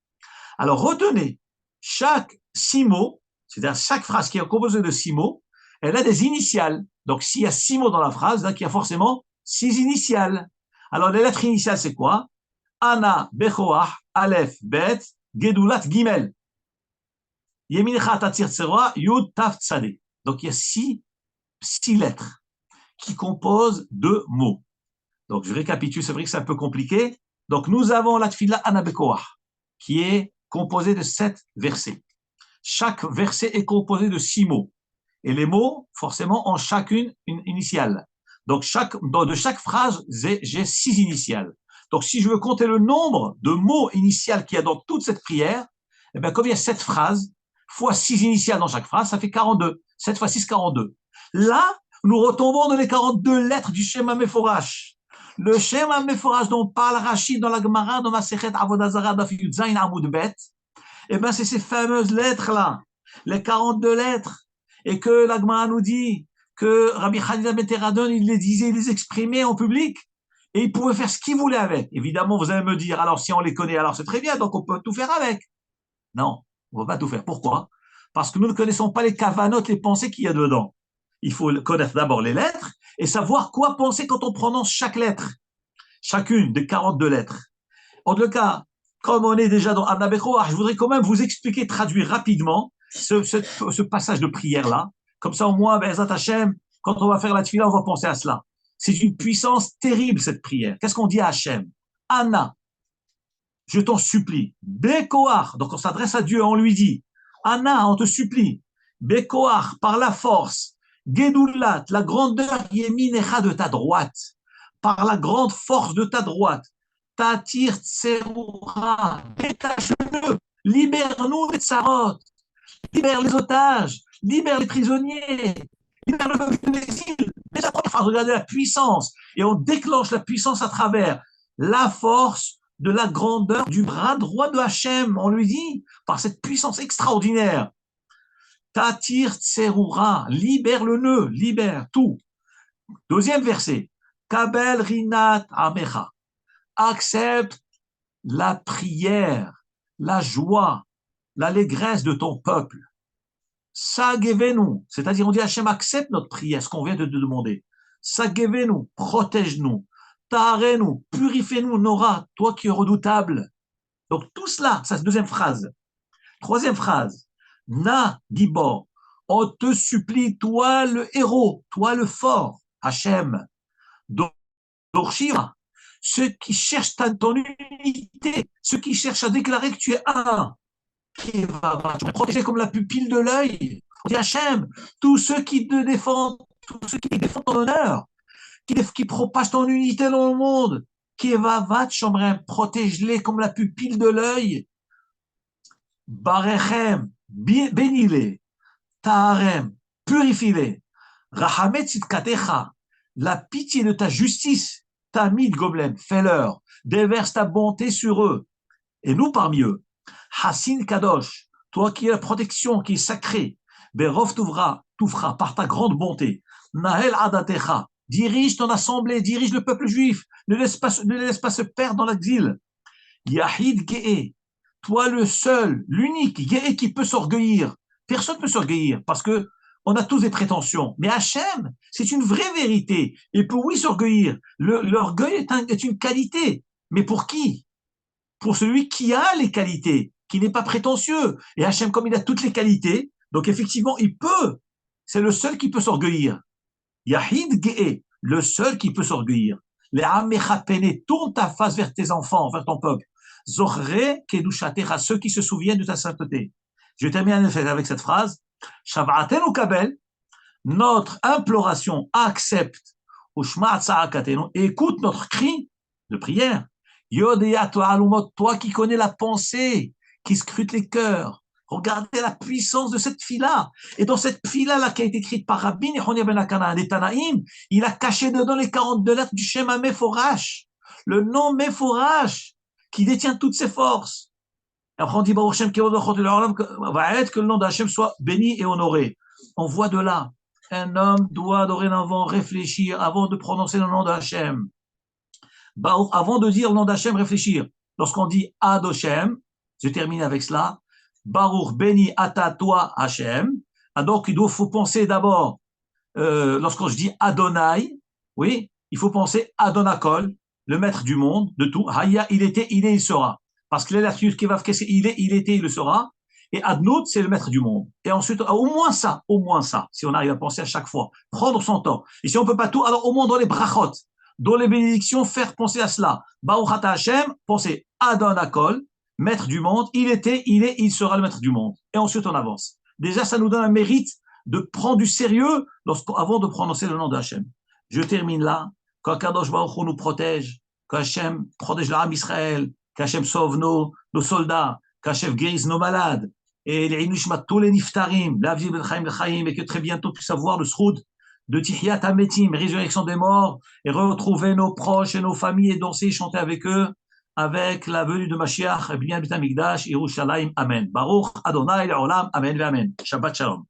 Alors retenez, chaque 6 mots, c'est-à-dire chaque phrase qui est composée de 6 mots, elle a des initiales. Donc s'il y a 6 mots dans la phrase, donc il y a forcément 6 initiales. Alors les lettres initiales, c'est quoi? Ana, Bechoach, Aleph, Bet, Gedulat, Gimel. Yemincha, Tatir, Tserwa, Yud, Taf, Tzadé. Donc il y a 6 lettres qui composent 2 mots. Donc je récapitule, c'est vrai que c'est un peu compliqué. Donc nous avons la Tfila Ana Bechoach, qui est composée de 7 versets. Chaque verset est composé de 6 mots. Et les mots, forcément, ont chacune une initiale. Donc, de chaque phrase, j'ai 6 initiales. Donc, si je veux compter le nombre de mots initiaux qu'il y a dans toute cette prière, eh bien, comme il y a 7 phrases, fois 6 initiales dans chaque phrase, ça fait 42. 7 fois 6, 42. Là, nous retombons dans les 42 lettres du Shema Meforash. Le Shema Meforash dont parle Rachid dans la Gemara, dans Masechet Avodah Zarah, Daf Yud Zayin Amud Bet, eh bien, c'est ces fameuses lettres-là, les 42 lettres, et que la Gemara nous dit que Rabbi Hanina ben Teradon, il les disait, il les exprimait en public, et il pouvait faire ce qu'il voulait avec. Évidemment, vous allez me dire, alors si on les connaît, alors c'est très bien, donc on peut tout faire avec. Non, on ne va pas tout faire. Pourquoi? Parce que nous ne connaissons pas les kavanotes, les pensées qu'il y a dedans. Il faut connaître d'abord les lettres, et savoir quoi penser quand on prononce chaque lettre, chacune des 42 lettres. En tout cas, comme on est déjà dans Anna Bekoach, je voudrais quand même vous expliquer, traduire rapidement ce passage de prière-là. Comme ça, au moins, Be'ezat Hashem, quand on va faire la tefila, on va penser à cela. C'est une puissance terrible, cette prière. Qu'est-ce qu'on dit à Hashem? Anna, je t'en supplie. Bekoach, donc on s'adresse à Dieu, on lui dit, Anna, on te supplie. Bekoach, par la force. Gedulat, la grandeur yeminecha de ta droite. Par la grande force de ta droite. Tatir tseroura, détache-le, libère-nous des tsarot, libère les otages, libère les prisonniers, libère le peuple de l'exil. Déjà, regardez la puissance, et on déclenche la puissance à travers la force de la grandeur du bras droit de Hachem. On lui dit, par cette puissance extraordinaire, Tatir tseroura, libère le nœud, libère tout. Deuxième verset, Kabel rinat amecha. Accepte la prière, la joie, l'allégresse de ton peuple. Sagevenu, c'est-à-dire on dit Hachem, accepte notre prière, ce qu'on vient de te demander. Sagevenu, protège-nous. Taharenu, purifie-nous, Nora, toi qui es redoutable. Donc tout cela, ça c'est la deuxième phrase. Troisième phrase, Na Gibor, on te supplie, toi le héros, toi le fort, Hachem. Dorshira, ceux qui cherchent ton unité, ceux qui cherchent à déclarer que tu es un, qui va protéger comme la pupille de l'œil. On dit Hachem, tous ceux qui te défendent, tous ceux qui défendent ton honneur, qui propagent ton unité dans le monde, qui va protège-les comme la pupille de l'œil. Barechem, bénis-les, Taharem, purifie-les. Rahamet tzidkatecha, la pitié de ta justice, Tamid Goblem, fais-leur, déverse ta bonté sur eux, et nous parmi eux. Hassin Kadosh, toi qui es la protection, qui est sacrée, Berov Touvra, par ta grande bonté. Nahel Adatecha, dirige ton assemblée, dirige le peuple juif, ne les laisse pas se perdre dans l'exil. Yahid Ge'e, toi le seul, l'unique, Ge'e qui peut s'orgueillir. Personne ne peut s'orgueillir parce que on a tous des prétentions. Mais Hachem, c'est une vraie vérité. Et pour oui s'orgueillir, l'orgueil est une qualité. Mais pour qui? Pour celui qui a les qualités, qui n'est pas prétentieux. Et Hachem, comme il a toutes les qualités, donc effectivement, il peut. C'est le seul qui peut s'orgueillir. Yahid Ge'e, le seul qui peut s'orgueillir. Les Amechapene, tourne ta face vers tes enfants, vers ton peuple. Zohre Kedushatecha, ceux qui se souviennent de ta sainteté. Je termine avec cette phrase. Shav'atenu kabel, notre imploration accepte. Ushma tza'akatenu, écoute notre cri de prière. Yodea to'alumot, toi qui connais la pensée, qui scrute les cœurs. Regardez la puissance de cette fille-là. Et dans cette fille-là qui a été écrite par Rabbi Nechonia ben Akana, des Tanaïm, il a caché dedans les 42 lettres du Shema Meforash, le nom Meforash, qui détient toutes ses forces. Et après on dit, que le nom d'Hachem soit béni et honoré. On voit de là, un homme doit dorénavant réfléchir avant de prononcer le nom d'Hachem. Avant de dire le nom d'Hachem, réfléchir. Lorsqu'on dit Adoshem, je termine avec cela, Baruch béni ata toi Hachem. Donc il faut penser d'abord, lorsque je dis Adonai, oui, il faut penser Adonakol, le maître du monde, de tout. Haya, il était, il est, il sera. Parce que l'attitude qui va, il est, il était, il le sera. Et Adnout, c'est le maître du monde. Et ensuite, au moins ça, si on arrive à penser à chaque fois, prendre son temps. Et si on ne peut pas tout, alors au moins dans les brachot, dans les bénédictions, faire penser à cela. Baruch ata Hashem, penser Adonakol, maître du monde, il était, il est, il sera le maître du monde. Et ensuite, on avance. Déjà, ça nous donne un mérite de prendre du sérieux avant de prononcer le nom d'Hachem. Je termine là. Qu'Akadosh Baruch Hu nous protège, qu'Hachem protège l'Arab Israël, qu'Hachem sauve nos soldats, qu'Hachem guérisse nos malades, et les Inushmat, tous les Niftarim, l'Avdi Ben Chaim L'Chaim, et que très bientôt puisse avoir le Sroud de Tihyat HaMetim, résurrection des morts, et retrouver nos proches et nos familles et danser et chanter avec eux, avec la venue de Mashiach, et bien Beit HaMikdash, Yerushalayim, Amen. Baruch Adonai Le'olam, Amen, Amen. Shabbat Shalom.